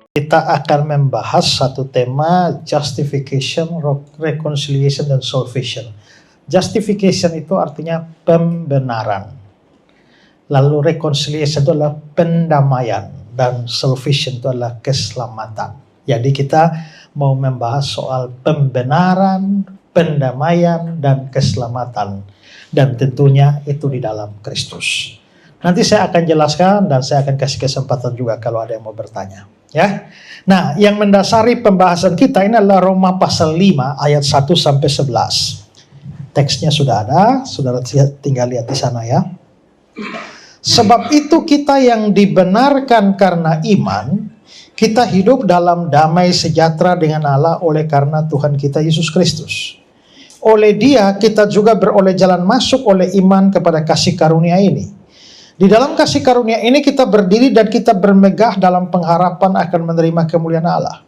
Kita akan membahas satu tema justification, reconciliation, dan salvation. Justification itu artinya pembenaran. Lalu reconciliation itu adalah pendamaian. Dan salvation itu adalah keselamatan. Jadi kita mau membahas soal pembenaran, pendamaian, dan keselamatan. Dan tentunya itu di dalam Kristus. Nanti saya akan jelaskan dan saya akan kasih kesempatan juga kalau ada yang mau bertanya. Ya. Nah, yang mendasari pembahasan kita ini adalah Roma pasal 5 ayat 1 sampai 11. Teksnya sudah ada, saudara tinggal lihat di sana ya. Sebab itu kita yang dibenarkan karena iman, kita hidup dalam damai sejahtera dengan Allah oleh karena Tuhan kita Yesus Kristus. Oleh Dia kita juga beroleh jalan masuk oleh iman kepada kasih karunia ini. Di dalam kasih karunia ini kita berdiri dan kita bermegah dalam pengharapan akan menerima kemuliaan Allah.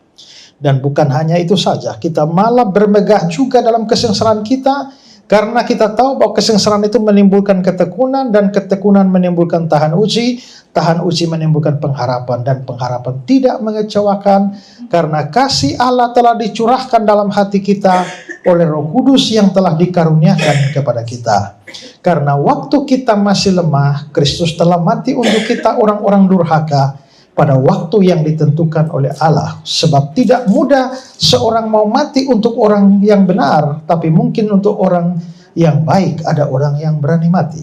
Dan bukan hanya itu saja, kita malah bermegah juga dalam kesengsaraan kita, karena kita tahu bahwa kesengsaraan itu menimbulkan ketekunan, dan ketekunan menimbulkan tahan uji menimbulkan pengharapan, dan pengharapan tidak mengecewakan, karena kasih Allah telah dicurahkan dalam hati kita oleh Roh Kudus yang telah dikaruniakan kepada kita. Karena waktu kita masih lemah, Kristus telah mati untuk kita orang-orang durhaka pada waktu yang ditentukan oleh Allah. Sebab tidak mudah seorang mau mati untuk orang yang benar, tapi mungkin untuk orang yang baik ada orang yang berani mati.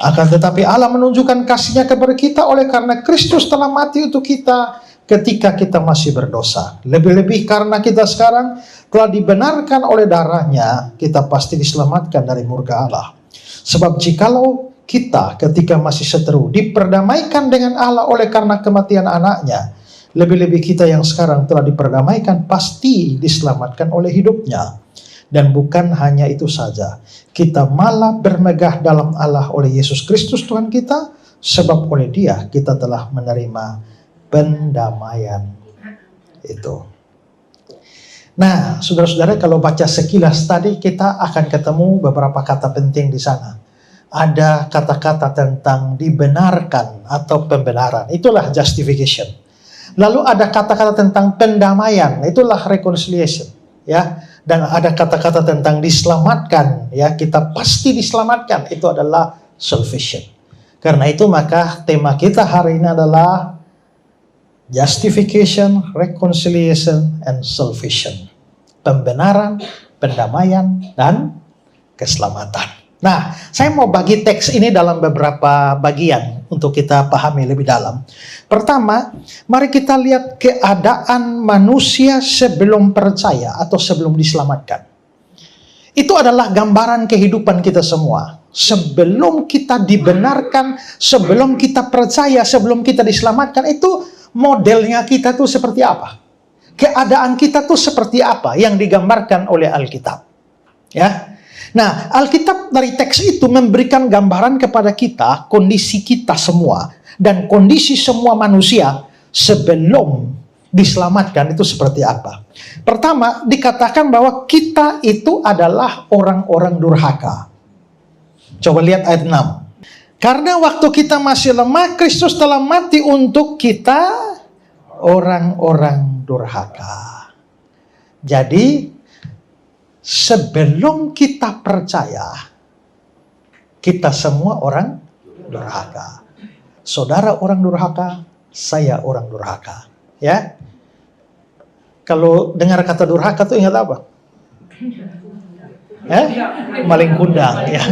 Akan tetapi Allah menunjukkan kasih-Nya kepada kita oleh karena Kristus telah mati untuk kita ketika kita masih berdosa. Lebih-lebih karena kita sekarang telah dibenarkan oleh darah-Nya, kita pasti diselamatkan dari murka Allah. Sebab jikalau kita ketika masih seteru diperdamaikan dengan Allah oleh karena kematian anaknya, lebih-lebih kita yang sekarang telah diperdamaikan pasti diselamatkan oleh hidupnya. Dan bukan hanya itu saja, kita malah bermegah dalam Allah oleh Yesus Kristus Tuhan kita, sebab oleh Dia kita telah menerima pendamaian itu. Nah, saudara-saudara, kalau baca sekilas tadi kita akan ketemu beberapa kata penting di sana. Ada kata-kata tentang dibenarkan atau pembenaran, itulah justification. Lalu ada kata-kata tentang pendamaian, itulah reconciliation, ya. Dan ada kata-kata tentang diselamatkan, ya, kita pasti diselamatkan, itu adalah salvation. Karena itu maka tema kita hari ini adalah justification, reconciliation, and salvation. Pembenaran, pendamaian, dan keselamatan. Nah, saya mau bagi teks ini dalam beberapa bagian untuk kita pahami lebih dalam. Pertama, mari kita lihat keadaan manusia sebelum percaya atau sebelum diselamatkan. Itu adalah gambaran kehidupan kita semua. Sebelum kita dibenarkan, sebelum kita percaya, sebelum kita diselamatkan, itu modelnya kita tuh seperti apa? Keadaan kita tuh seperti apa yang digambarkan oleh Alkitab? Ya. Nah, Alkitab dari teks itu memberikan gambaran kepada kita kondisi kita semua dan kondisi semua manusia sebelum diselamatkan itu seperti apa. Pertama, dikatakan bahwa kita itu adalah orang-orang durhaka. Coba lihat ayat 6. Karena waktu kita masih lemah, Kristus telah mati untuk kita orang-orang durhaka. Jadi sebelum kita percaya, kita semua orang durhaka. Saudara orang durhaka, saya orang durhaka. Ya, kalau dengar kata durhaka tuh ingat apa? Maling kundang. Ya,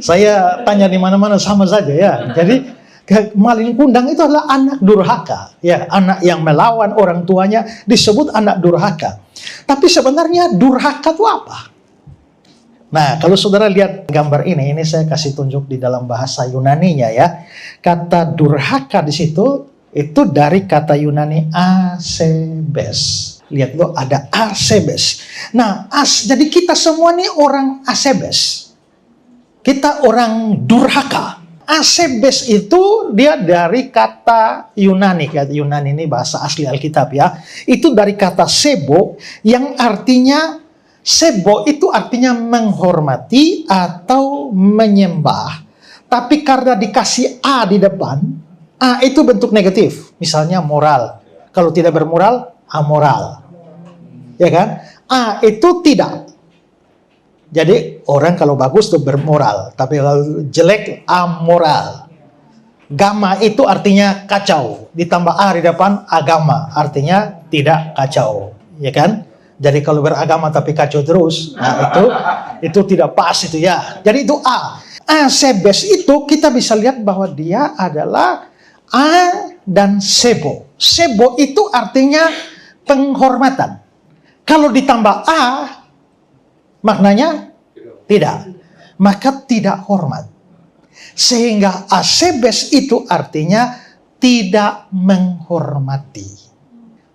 saya tanya di mana-mana sama saja ya. Jadi maling kundang itu adalah anak durhaka. Ya, anak yang melawan orang tuanya disebut anak durhaka. Tapi sebenarnya durhaka itu apa? Nah, kalau saudara lihat gambar ini saya kasih tunjuk di dalam bahasa Yunaninya ya. Kata durhaka di situ itu dari kata Yunani asebes. Lihat lo ada asebes. Nah, jadi kita semua nih orang asebes. Kita orang durhaka. Asebes itu dia dari kata Yunani. Kata Yunani ini bahasa asli Alkitab ya. Itu dari kata sebo yang artinya, sebo itu artinya menghormati atau menyembah. Tapi karena dikasih A di depan, A itu bentuk negatif. Misalnya moral, Kalau tidak bermoral, amoral. Ya kan? A itu tidak. Jadi orang kalau bagus itu bermoral, tapi kalau jelek amoral. Gamma itu artinya kacau, ditambah A di depan agama, artinya tidak kacau, ya kan? Jadi kalau beragama tapi kacau terus, nah itu tidak pas itu ya. Jadi itu A. Asebes itu kita bisa lihat bahwa dia adalah A dan sebo. Sebo itu artinya penghormatan. Kalau ditambah A, maknanya tidak. Maka tidak hormat. Sehingga asebes itu artinya tidak menghormati.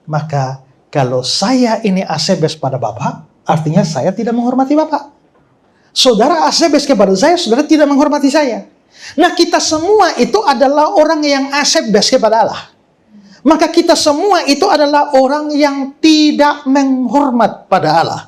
Maka kalau saya ini asebes pada Bapak, artinya saya tidak menghormati Bapak. Saudara asebes kepada saya, saudara tidak menghormati saya. Nah, kita semua itu adalah orang yang asebes kepada Allah. Maka kita semua itu adalah orang yang tidak menghormat pada Allah.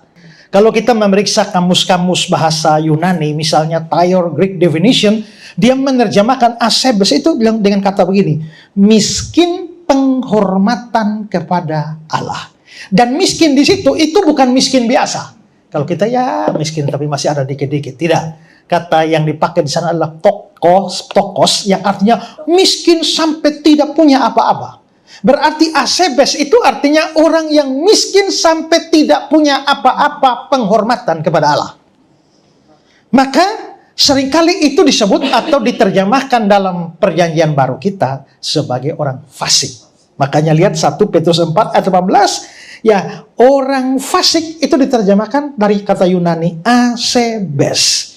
Kalau kita memeriksa kamus-kamus bahasa Yunani, misalnya Thayer Greek Definition, dia menerjemahkan asebes itu bilang dengan kata begini, miskin penghormatan kepada Allah. Dan miskin di situ itu bukan miskin biasa. Kalau kita ya miskin tapi masih ada dikit-dikit, tidak. Kata yang dipakai di sana adalah tokos, yang artinya miskin sampai tidak punya apa-apa. Berarti asebes itu artinya orang yang miskin sampai tidak punya apa-apa penghormatan kepada Allah. Maka seringkali itu disebut atau diterjemahkan dalam perjanjian baru kita sebagai orang fasik. Makanya lihat 1 Petrus 4 ayat 18. Ya, orang fasik itu diterjemahkan dari kata Yunani asebes.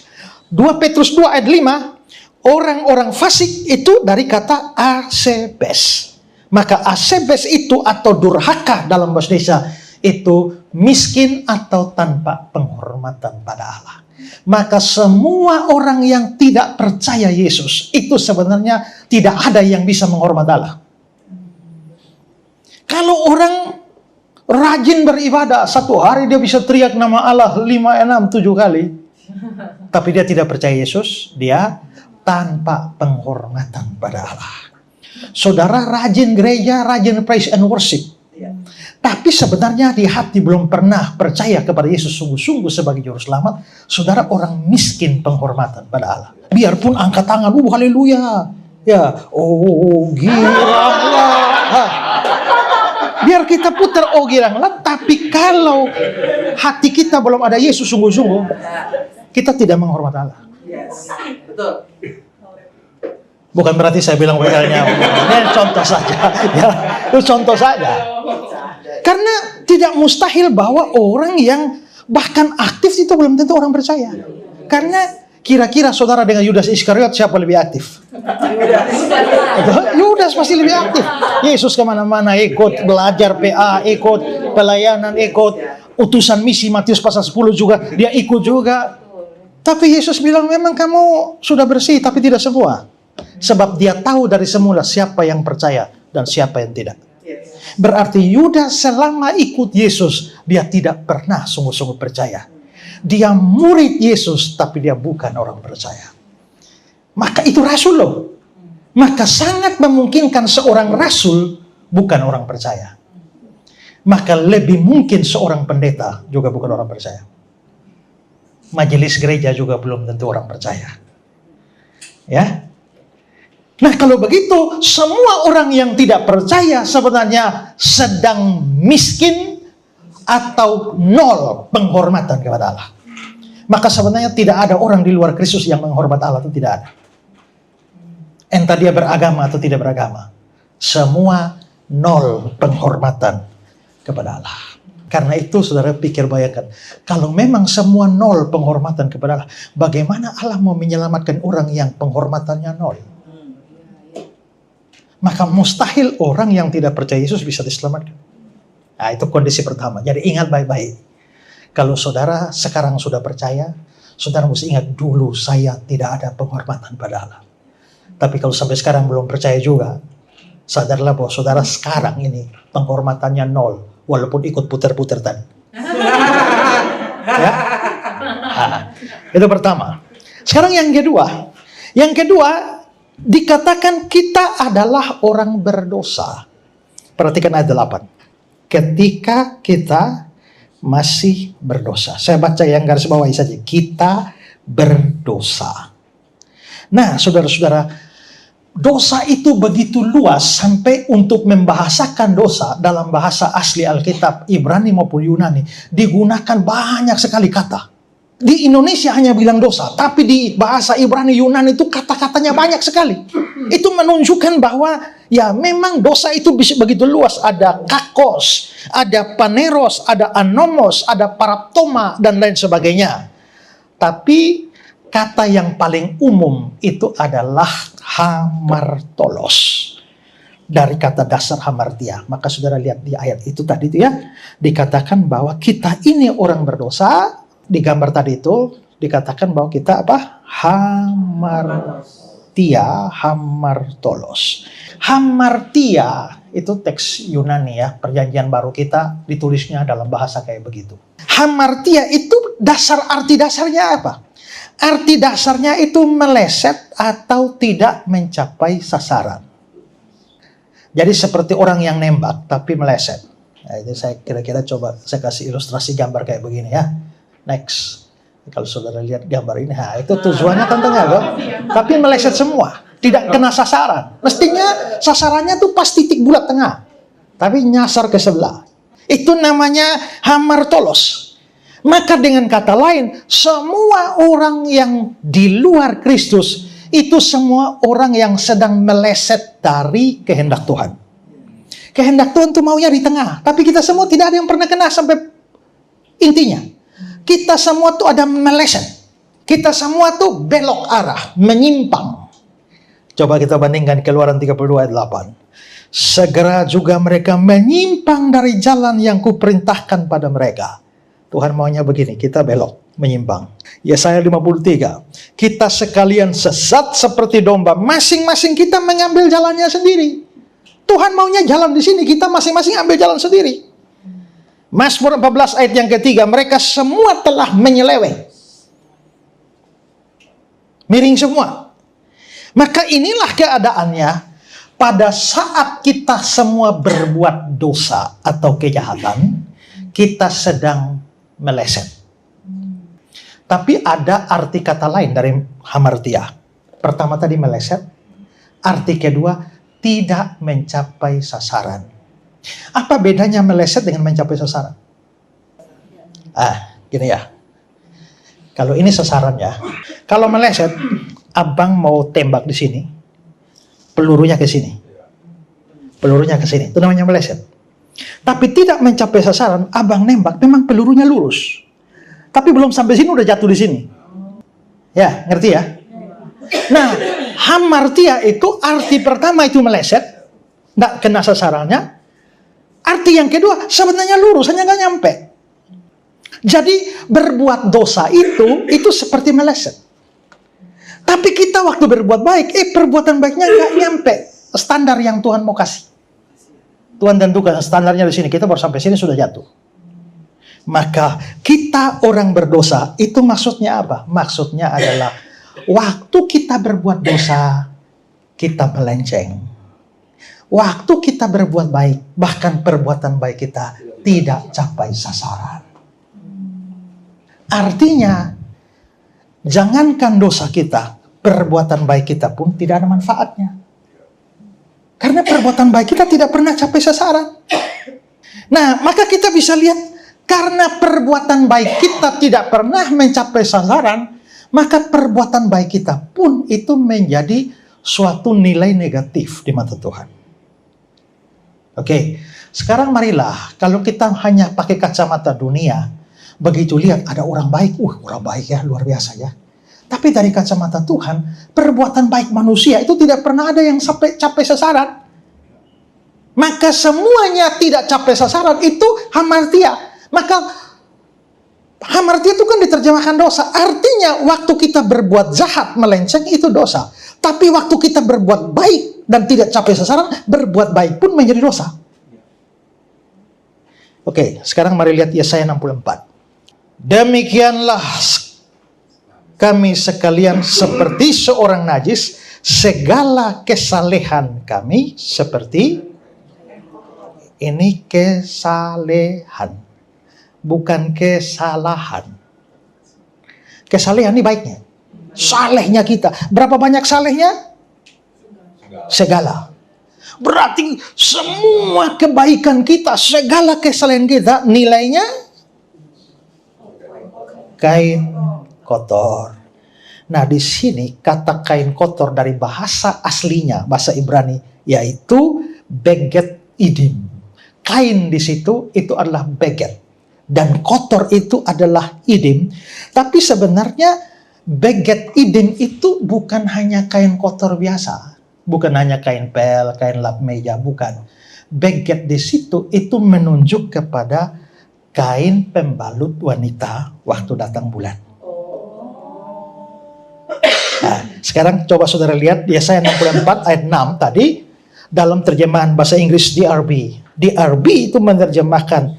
2 Petrus 2 ayat 5. Orang-orang fasik itu dari kata asebes. Maka asebes itu atau durhaka dalam bahasa Indonesia itu miskin atau tanpa penghormatan pada Allah. Maka semua orang yang tidak percaya Yesus itu sebenarnya tidak ada yang bisa menghormati Allah. Kalau orang rajin beribadah, satu hari dia bisa teriak nama Allah 5, 6, 7 kali. Tapi dia tidak percaya Yesus, dia tanpa penghormatan pada Allah. Saudara rajin gereja, rajin praise and worship. Tapi sebenarnya di hati belum pernah percaya kepada Yesus sungguh-sungguh sebagai juru selamat. Saudara orang miskin penghormatan pada Allah. Biarpun angkat tangan, haleluya. Ya, giranglah. Biar kita putar giranglah. Tapi kalau hati kita belum ada Yesus sungguh-sungguh, kita tidak menghormati Allah. Betul. Bukan berarti saya bilang misalnya, ini contoh saja, ya, itu contoh saja. Karena tidak mustahil bahwa orang yang bahkan aktif itu belum tentu orang percaya. Karena kira-kira saudara dengan Yudas Iskariot siapa lebih aktif? Yudas pasti lebih aktif. Yesus kemana-mana ikut, belajar PA, ikut pelayanan, ikut utusan misi Matius pasal 10 juga, dia ikut juga. Tapi Yesus bilang memang kamu sudah bersih tapi tidak semua. Sebab dia tahu dari semula siapa yang percaya dan siapa yang tidak. Berarti Yudas selama ikut Yesus, dia tidak pernah sungguh-sungguh percaya. Dia murid Yesus, tapi dia bukan orang percaya. Maka itu rasul loh. Maka sangat memungkinkan seorang rasul bukan orang percaya. Maka lebih mungkin seorang pendeta juga bukan orang percaya. Majelis gereja juga belum tentu orang percaya. Ya. Nah kalau begitu, semua orang yang tidak percaya sebenarnya sedang miskin atau nol penghormatan kepada Allah. Maka sebenarnya tidak ada orang di luar Kristus yang menghormati Allah, itu tidak ada. Entah dia beragama atau tidak beragama. Semua nol penghormatan kepada Allah. Karena itu saudara pikir bayangkan, kalau memang semua nol penghormatan kepada Allah, bagaimana Allah mau menyelamatkan orang yang penghormatannya nol? Maka mustahil orang yang tidak percaya Yesus bisa diselamatkan. Nah, itu kondisi pertama. Jadi ingat baik-baik. Kalau saudara sekarang sudah percaya, saudara mesti ingat dulu saya tidak ada penghormatan pada Allah. Tapi kalau sampai sekarang belum percaya juga, sadarlah bahwa saudara sekarang ini penghormatannya nol, walaupun ikut puter-puter tadi. Ya? Nah, itu pertama. Sekarang yang kedua. Yang kedua, dikatakan kita adalah orang berdosa. Perhatikan ayat 8. Ketika kita masih berdosa. Saya baca yang garis bawahi saja. Kita berdosa. Nah, saudara-saudara, dosa itu begitu luas sampai untuk membahasakan dosa dalam bahasa asli Alkitab, Ibrani maupun Yunani, digunakan banyak sekali kata. Di Indonesia hanya bilang dosa, tapi di bahasa Ibrani Yunani itu kata-katanya banyak sekali. Itu menunjukkan bahwa ya memang dosa itu bisa begitu luas. Ada kakos, ada paneros, ada anomos, ada paraptoma, dan lain sebagainya. Tapi kata yang paling umum itu adalah hamartolos. Dari kata dasar hamartia. Maka saudara lihat di ayat itu tadi itu ya, dikatakan bahwa kita ini orang berdosa. Di gambar tadi itu dikatakan bahwa kita apa? Hamartia, hamartolos. Hamartia itu teks Yunani ya, perjanjian baru kita ditulisnya dalam bahasa kayak begitu. Hamartia itu arti dasarnya apa? Arti dasarnya itu meleset atau tidak mencapai sasaran. Jadi seperti orang yang nembak tapi meleset. Nah, itu saya kira-kira coba saya kasih ilustrasi gambar kayak begini ya. Next. Kalau saudara lihat gambar ini, nah, itu tujuannya tentunya loh. Tapi meleset semua, tidak kena sasaran. Mestinya sasarannya tuh pas titik bulat tengah, tapi nyasar ke sebelah. Itu namanya hamartolos. Maka dengan kata lain, semua orang yang di luar Kristus itu semua orang yang sedang meleset dari kehendak Tuhan. Kehendak Tuhan tuh maunya di tengah, tapi kita semua tidak ada yang pernah kena sampai intinya. Kita semua tuh ada meleset. Kita semua tuh belok arah, menyimpang. Coba kita bandingkan Keluaran 32 ayat 8. Segera juga mereka menyimpang dari jalan yang kuperintahkan pada mereka. Tuhan maunya begini, kita belok, menyimpang. Yesaya 53. Kita sekalian sesat seperti domba, masing-masing kita mengambil jalannya sendiri. Tuhan maunya jalan di sini, kita masing-masing ambil jalan sendiri. Mazmur 14 ayat yang ketiga, mereka semua telah menyeleweng. Miring semua. Maka inilah keadaannya pada saat kita semua berbuat dosa atau kejahatan, kita sedang meleset. Tapi ada arti kata lain dari hamartia. Pertama tadi meleset, arti kedua tidak mencapai sasaran. Apa bedanya meleset dengan mencapai sasaran? Gini ya. Kalau ini sasarannya, kalau meleset, abang mau tembak di sini, pelurunya ke sini. Pelurunya ke sini. Itu namanya meleset. Tapi tidak mencapai sasaran, abang nembak, memang pelurunya lurus. Tapi belum sampai sini udah jatuh di sini. Ya, ngerti ya? Nah, hamartia itu arti pertama itu meleset, nggak kena sasarannya. Arti yang kedua, sebenarnya lurus, hanya nggak nyampe. Jadi, berbuat dosa itu seperti meleset. Tapi kita waktu berbuat baik, perbuatan baiknya nggak nyampe standar yang Tuhan mau kasih. Tuhan tentukan standarnya di sini, kita baru sampai sini sudah jatuh. Maka, kita orang berdosa, itu maksudnya apa? Maksudnya adalah, waktu kita berbuat dosa, kita melenceng. Waktu kita berbuat baik, bahkan perbuatan baik kita tidak capai sasaran. Artinya, jangankan dosa kita, perbuatan baik kita pun tidak ada manfaatnya. Karena perbuatan baik kita tidak pernah capai sasaran. Nah, maka kita bisa lihat, karena perbuatan baik kita tidak pernah mencapai sasaran, maka perbuatan baik kita pun itu menjadi suatu nilai negatif di mata Tuhan. Oke, sekarang marilah kalau kita hanya pakai kacamata dunia, begitu lihat ada orang baik, orang baik ya, luar biasa ya. Tapi dari kacamata Tuhan, perbuatan baik manusia itu tidak pernah ada yang sampai capai sasaran. Maka semuanya tidak capai sasaran itu hamartia. Maka hamartia itu kan diterjemahkan dosa. Artinya waktu kita berbuat jahat, melenceng itu dosa. Tapi waktu kita berbuat baik dan tidak capai sasaran, berbuat baik pun menjadi dosa. Oke, sekarang mari lihat Yesaya 64. Demikianlah kami sekalian seperti seorang najis, segala kesalehan kami seperti Ini kesalehan, bukan kesalahan. Kesalehan ini baiknya. Salehnya kita. Berapa banyak salehnya? Segala. Berarti semua kebaikan kita, segala kesalehan kita, nilainya kain kotor. Nah, di sini kata kain kotor dari bahasa aslinya, bahasa Ibrani, yaitu beget idim. Kain di situ itu adalah beget. Dan kotor itu adalah idim. Tapi sebenarnya beget idim itu bukan hanya kain kotor biasa. Bukan hanya kain pel, kain lap meja, bukan. Beget di situ itu menunjuk kepada kain pembalut wanita waktu datang bulan. Nah, sekarang coba saudara lihat Yesaya 64 ayat 6 tadi dalam terjemahan bahasa Inggris DRB. DRB itu menerjemahkan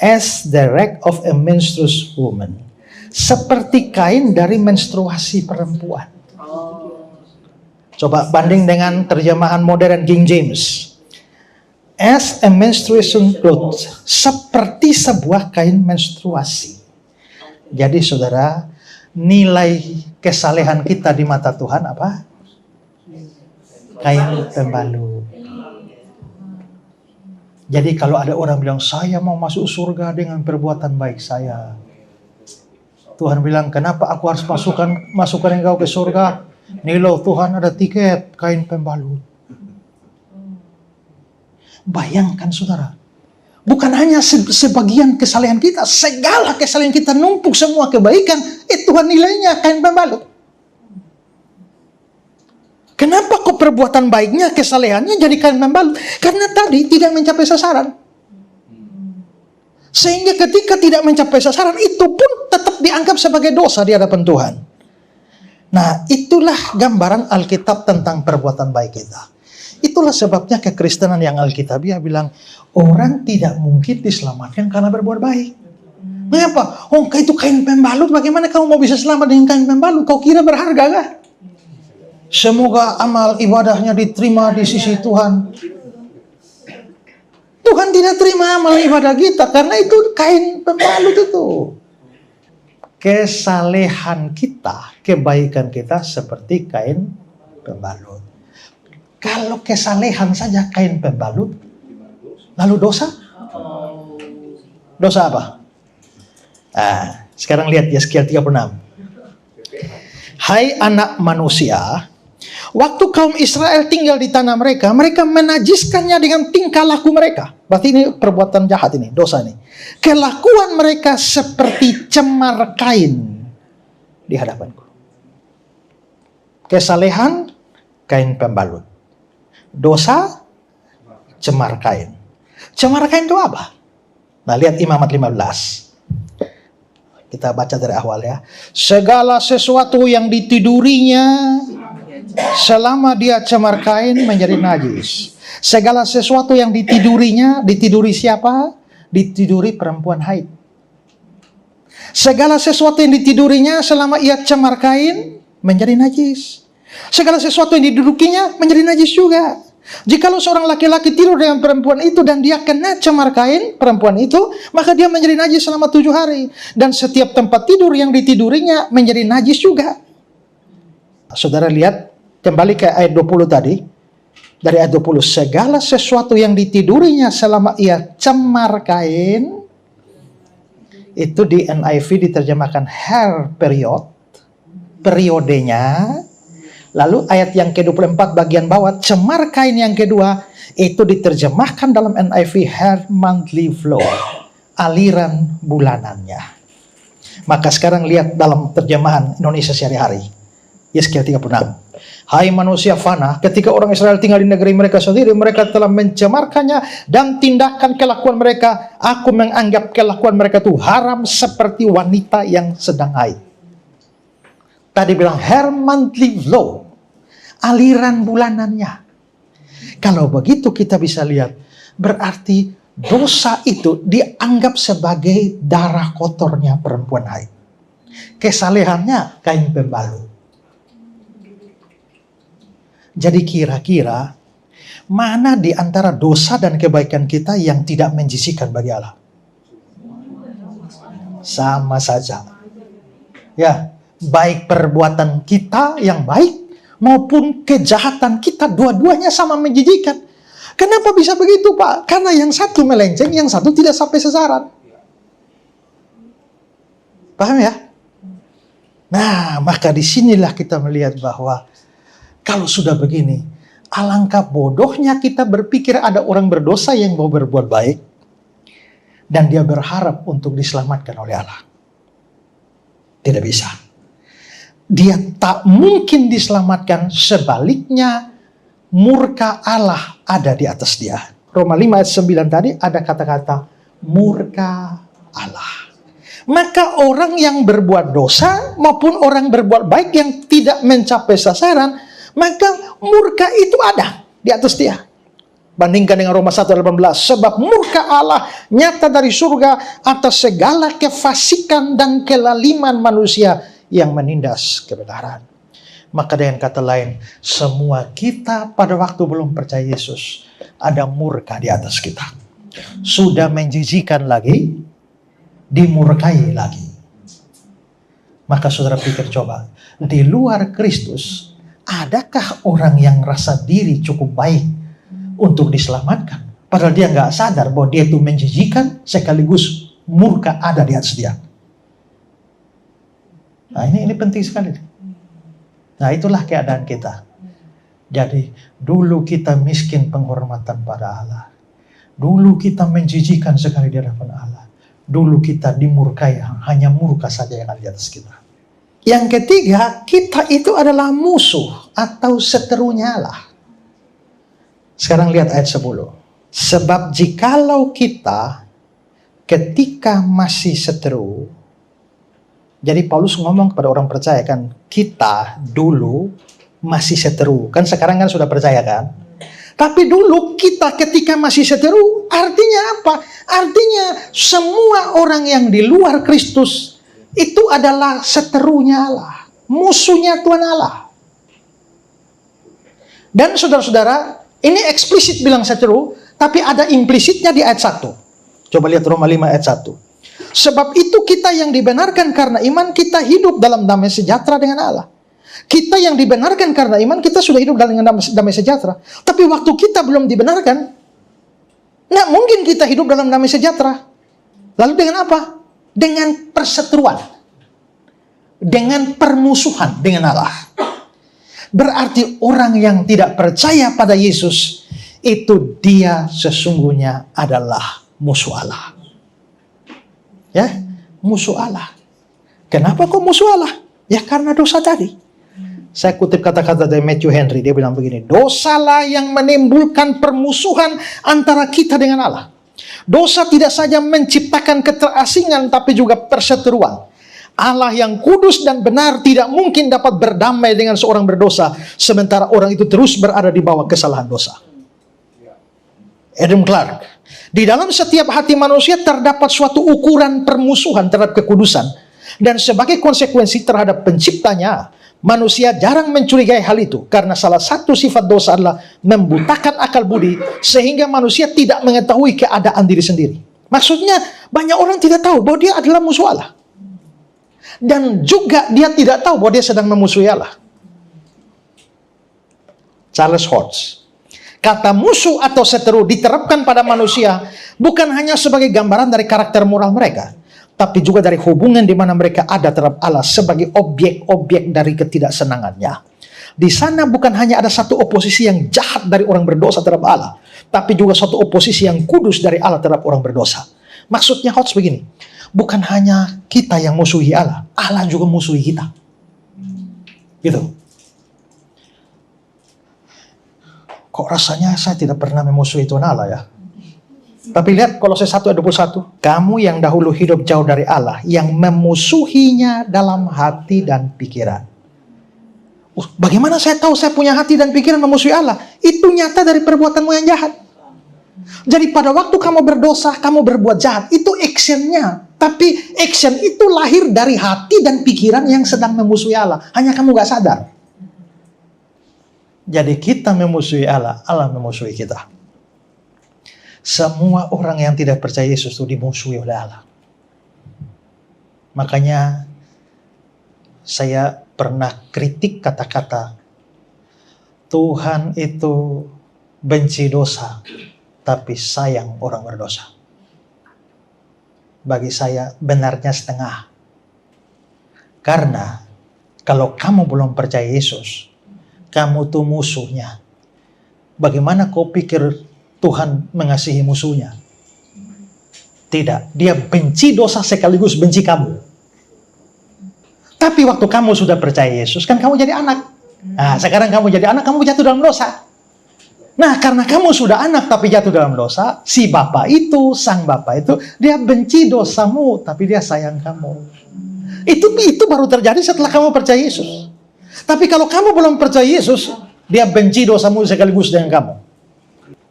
as the rag of a menstruous woman. Seperti kain dari menstruasi perempuan. Coba banding dengan terjemahan modern King James. As a menstruation cloth. Seperti sebuah kain menstruasi. Jadi saudara, nilai kesalehan kita di mata Tuhan apa? Kain pembalut. Jadi kalau ada orang bilang, saya mau masuk surga dengan perbuatan baik saya. Tuhan bilang, kenapa aku harus masukkan engkau ke surga? Nih loh Tuhan, ada tiket kain pembalut. Bayangkan saudara. Bukan hanya sebagian kesalehan kita, segala kesalehan kita numpuk semua kebaikan, Tuhan nilainya kain pembalut. Kenapa kok perbuatan baiknya, kesalehannya jadi kain pembalut? Karena tadi tidak mencapai sasaran. Sehingga ketika tidak mencapai sasaran, itu pun tetap dianggap sebagai dosa di hadapan Tuhan. Nah, itulah gambaran Alkitab tentang perbuatan baik kita. Itulah sebabnya kekristenan yang Alkitabiah bilang, orang tidak mungkin diselamatkan karena berbuat baik. Mengapa? Oh, itu kain pembalut, bagaimana kamu mau bisa selamat dengan kain pembalut? Kau kira berharga kah? Semoga amal ibadahnya diterima di sisi Tuhan. Tuhan tidak terima amal ibadah kita karena itu kain pembalut itu. Kesalehan kita, kebaikan kita seperti kain pembalut. Kalau kesalehan saja kain pembalut, lalu dosa? Dosa apa? Nah, sekarang lihat Yeskiel 36. Hai anak manusia, waktu kaum Israel tinggal di tanah mereka, mereka menajiskannya dengan tingkah laku mereka. Berarti ini perbuatan jahat ini, dosa ini. Kelakuan mereka seperti cemar kain di hadapanku. Kesalehan, kain pembalut. Dosa, cemar kain. Cemar kain itu apa? Nah, lihat Imamat 15. Kita baca dari awal ya. Segala sesuatu yang ditidurinya selama dia cemar kain menjadi najis. Segala sesuatu yang ditidurinya, ditiduri siapa? Ditiduri perempuan haid. Segala sesuatu yang ditidurinya selama ia cemar kain menjadi najis. Segala sesuatu yang didudukinya menjadi najis juga. Jikalau seorang laki-laki tidur dengan perempuan itu dan dia kena cemar kain perempuan itu, maka dia menjadi najis selama 7 hari. Dan setiap tempat tidur yang ditidurinya menjadi najis juga. Saudara lihat, kembali ke ayat 20 tadi. Dari ayat 20, segala sesuatu yang ditidurinya selama ia cemar kain, itu di NIV diterjemahkan hair period, periodenya. Lalu ayat yang ke-24 bagian bawah, cemar kain yang kedua, itu diterjemahkan dalam NIV hair monthly flow, aliran bulanannya. Maka sekarang lihat dalam terjemahan Indonesia sehari-hari. Yeskiel 36. Hai manusia fana, ketika orang Israel tinggal di negeri mereka sendiri, mereka telah mencemarkannya dan tindakan kelakuan mereka, aku menganggap kelakuan mereka itu haram seperti wanita yang sedang haid. Tadi bilang hair monthly flow, aliran bulanannya. Kalau begitu kita bisa lihat, berarti dosa itu dianggap sebagai darah kotornya perempuan haid. Kesalehannya kain pembalut. Jadi kira-kira Mana di antara dosa dan kebaikan kita yang tidak menjijikan bagi Allah? Sama saja. Ya, baik perbuatan kita yang baik maupun kejahatan kita, dua-duanya sama menjijikan. Kenapa bisa begitu, Pak? Karena yang satu melenceng, yang satu tidak sampai sasaran. Paham ya? Nah, maka disinilah kita melihat bahwa kalau sudah begini, alangkah bodohnya kita berpikir ada orang berdosa yang mau berbuat baik dan dia berharap untuk diselamatkan oleh Allah. Tidak bisa. Dia tak mungkin diselamatkan, sebaliknya murka Allah ada di atas dia. Roma 5 ayat 9 tadi ada kata-kata murka Allah. Maka orang yang berbuat dosa maupun orang berbuat baik yang tidak mencapai sasaran, maka murka itu ada di atas dia. Bandingkan dengan Roma 1:18, sebab murka Allah nyata dari surga atas segala kefasikan dan kelaliman manusia yang menindas kebenaran. Maka dengan kata lain, semua kita pada waktu belum percaya Yesus ada murka di atas kita. Sudah menjijikan lagi, dimurkai lagi. Maka saudara pikir coba, di luar Kristus, adakah orang yang rasa diri cukup baik untuk diselamatkan? Padahal dia nggak sadar bahwa dia itu menjijikan sekaligus murka ada di atas dia. Nah ini penting sekali. Nah itulah keadaan kita. Jadi dulu kita miskin penghormatan pada Allah. Dulu kita menjijikan sekali di hadapan Allah. Dulu kita dimurkai, hanya murka saja yang ada di atas kita. Yang ketiga, kita itu adalah musuh atau seterunya Allah. Sekarang lihat ayat 10. Sebab jikalau kita ketika masih seteru, jadi Paulus ngomong kepada orang percaya kan, kita dulu masih seteru. Kan sekarang kan sudah percaya kan? Tapi dulu kita ketika masih seteru, artinya apa? Artinya semua orang yang di luar Kristus itu adalah seterunya Allah, musuhnya Tuhan Allah. Dan saudara-saudara, ini eksplisit bilang seteru, tapi ada implisitnya di ayat 1. Coba lihat Roma 5 ayat 1. Sebab itu kita yang dibenarkan karena iman, kita hidup dalam damai sejahtera dengan Allah. Kita yang dibenarkan karena iman, kita sudah hidup dalam damai sejahtera. Tapi waktu kita belum dibenarkan, nggak mungkin kita hidup dalam damai sejahtera. Lalu dengan apa? Dengan perseteruan. Dengan permusuhan dengan Allah. Berarti orang yang tidak percaya pada Yesus, itu dia sesungguhnya adalah musuh Allah. Ya, musuh Allah. Kenapa kok musuh Allah? Ya karena dosa tadi. Saya kutip kata-kata dari Matthew Henry, dia bilang begini, dosalah yang menimbulkan permusuhan antara kita dengan Allah. Dosa tidak saja menciptakan keterasingan, tapi juga perseteruan. Allah yang kudus dan benar tidak mungkin dapat berdamai dengan seorang berdosa, sementara orang itu terus berada di bawah kesalahan dosa. Adam Clark, di dalam setiap hati manusia terdapat suatu ukuran permusuhan terhadap kekudusan, dan sebagai konsekuensi terhadap penciptanya, manusia jarang mencurigai hal itu, karena salah satu sifat dosa adalah membutakan akal budi, sehingga manusia tidak mengetahui keadaan diri sendiri. Maksudnya, banyak orang tidak tahu bahwa dia adalah musuh Allah. Dan juga dia tidak tahu bahwa dia sedang memusuhi Allah. Charles Hodge. Kata musuh atau seteru diterapkan pada manusia bukan hanya sebagai gambaran dari karakter moral mereka, tapi juga dari hubungan di mana mereka ada terhadap Allah sebagai objek-objek dari ketidaksenangannya. Di sana bukan hanya ada satu oposisi yang jahat dari orang berdosa terhadap Allah, tapi juga satu oposisi yang kudus dari Allah terhadap orang berdosa. Maksudnya Hodge begini, bukan hanya kita yang musuhi Allah, Allah juga musuhi kita. Gitu. Kok rasanya saya tidak pernah memusuhi Tuhan Allah ya? Tapi lihat Kolose 1 ayat 21. Kamu yang dahulu hidup jauh dari Allah, yang memusuhinya dalam hati dan pikiran. Bagaimana saya tahu saya punya hati dan pikiran memusuhi Allah? Itu nyata dari perbuatanmu yang jahat. Jadi pada waktu kamu berdosa, kamu berbuat jahat, itu actionnya. Tapi action itu lahir dari hati dan pikiran yang sedang memusuhi Allah. Hanya kamu gak sadar. Jadi kita memusuhi Allah, Allah memusuhi kita. Semua orang yang tidak percaya Yesus itu dimusuhi oleh Allah. Makanya saya pernah kritik kata-kata Tuhan itu benci dosa, tapi sayang orang berdosa. Bagi saya benarnya setengah. Karena kalau kamu belum percaya Yesus, kamu tuh musuhnya. Bagaimana kau pikir Tuhan mengasihi musuhnya? Tidak, dia benci dosa sekaligus benci kamu. Tapi waktu kamu sudah percaya Yesus, kan kamu jadi anak. Nah, sekarang kamu jadi anak, kamu jatuh dalam dosa. Nah, karena kamu sudah anak tapi jatuh dalam dosa, si Bapa itu, sang Bapa itu, dia benci dosamu, tapi dia sayang kamu. Itu baru terjadi setelah kamu percaya Yesus. Tapi kalau kamu belum percaya Yesus, dia benci dosamu sekaligus dengan kamu.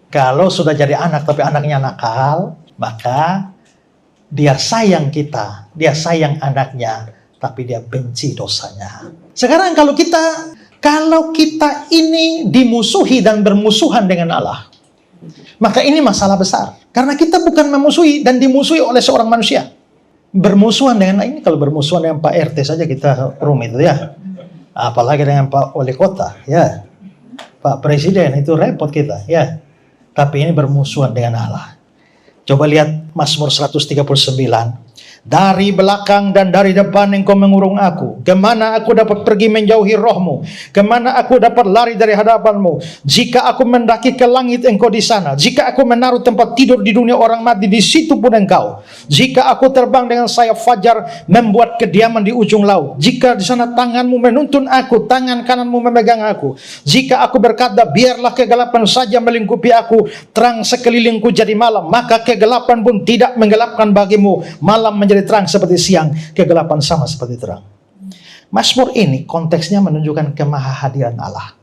Kalau sudah jadi anak tapi anaknya nakal, maka dia sayang kita, dia sayang anaknya, tapi dia benci dosanya. Sekarang kalau kita ini dimusuhi dan bermusuhan dengan Allah, maka ini masalah besar. Karena kita bukan memusuhi dan dimusuhi oleh seorang manusia. Bermusuhan dengan ini, kalau bermusuhan dengan Pak RT saja kita rumit ya. Apalagi dengan Pak Wali Kota, ya. Pak Presiden itu repot kita, ya. Tapi ini bermusuhan dengan Allah. Coba lihat Mazmur 139. Dari belakang dan dari depan engkau mengurung aku. Kemana aku dapat pergi menjauhi rohmu? Kemana aku dapat lari dari hadapanmu? Jika aku mendaki ke langit, engkau di sana. Jika aku menaruh tempat tidur di dunia orang mati, di situ pun engkau. Jika aku terbang dengan sayap fajar, membuat kediaman di ujung laut. Jika di sana tanganmu menuntun aku, tangan kananmu memegang aku. Jika aku berkata, biarlah kegelapan saja melingkupi aku, terang sekelilingku jadi malam, maka kegelapan pun tidak menggelapkan bagimu. Malam menjadi terang seperti siang, kegelapan sama seperti terang. Mazmur ini konteksnya menunjukkan kemahahadiran Allah.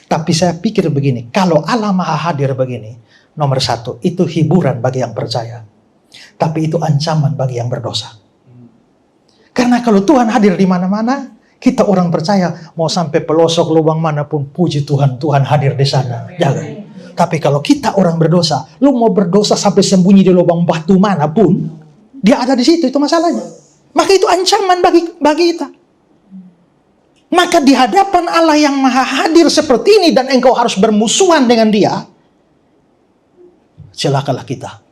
Tapi saya pikir begini, kalau Allah maha hadir begini, nomor satu, itu hiburan bagi yang percaya. Tapi itu ancaman bagi yang berdosa. Karena kalau Tuhan hadir di mana-mana, kita orang percaya, mau sampai pelosok lubang manapun, puji Tuhan, Tuhan hadir di sana. Jangan. Tapi kalau kita orang berdosa, lu mau berdosa sampai sembunyi di lubang batu manapun, dia ada di situ, itu masalahnya. Maka itu ancaman bagi kita. Maka di hadapan Allah yang maha hadir seperti ini dan engkau harus bermusuhan dengan dia, celakalah kita.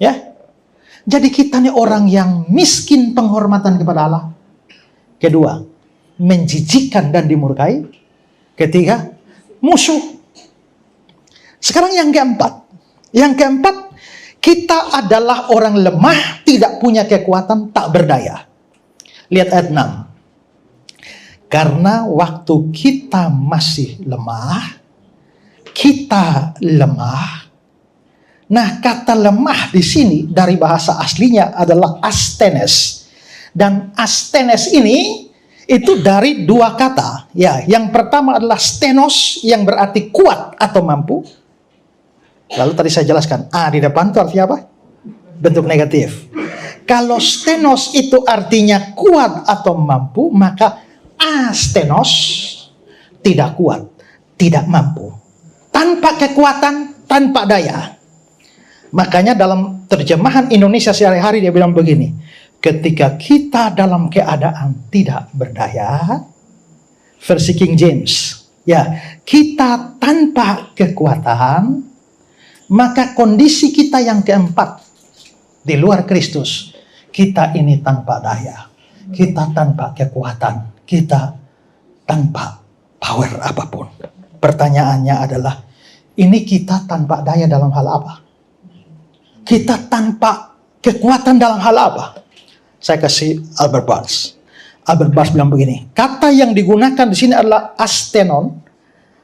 Ya. Jadi kita nih orang yang miskin penghormatan kepada Allah. Kedua, menjijikkan dan dimurkai. Ketiga, musuh. Sekarang yang keempat. Yang keempat, kita adalah orang lemah, tidak punya kekuatan, tak berdaya. Lihat ayat 6. Karena waktu kita masih lemah, kita lemah. Nah, kata lemah di sini dari bahasa aslinya adalah astenes. Dan astenes ini itu dari dua kata. Ya, yang pertama adalah stenos yang berarti kuat atau mampu. Lalu tadi saya jelaskan, A di depan itu artinya apa? Bentuk negatif. Kalau stenos itu artinya kuat atau mampu, maka astenos tidak kuat, tidak mampu. Tanpa kekuatan, tanpa daya. Makanya dalam terjemahan Indonesia sehari-hari dia bilang begini, ketika kita dalam keadaan tidak berdaya, versi King James, ya, kita tanpa kekuatan, maka kondisi kita yang keempat, di luar Kristus, kita ini tanpa daya, kita tanpa kekuatan, kita tanpa power apapun. Pertanyaannya adalah, ini kita tanpa daya dalam hal apa? Kita tanpa kekuatan dalam hal apa? Saya kasih Albert Barnes. Albert Barnes bilang begini, kata yang digunakan di sini adalah astenon.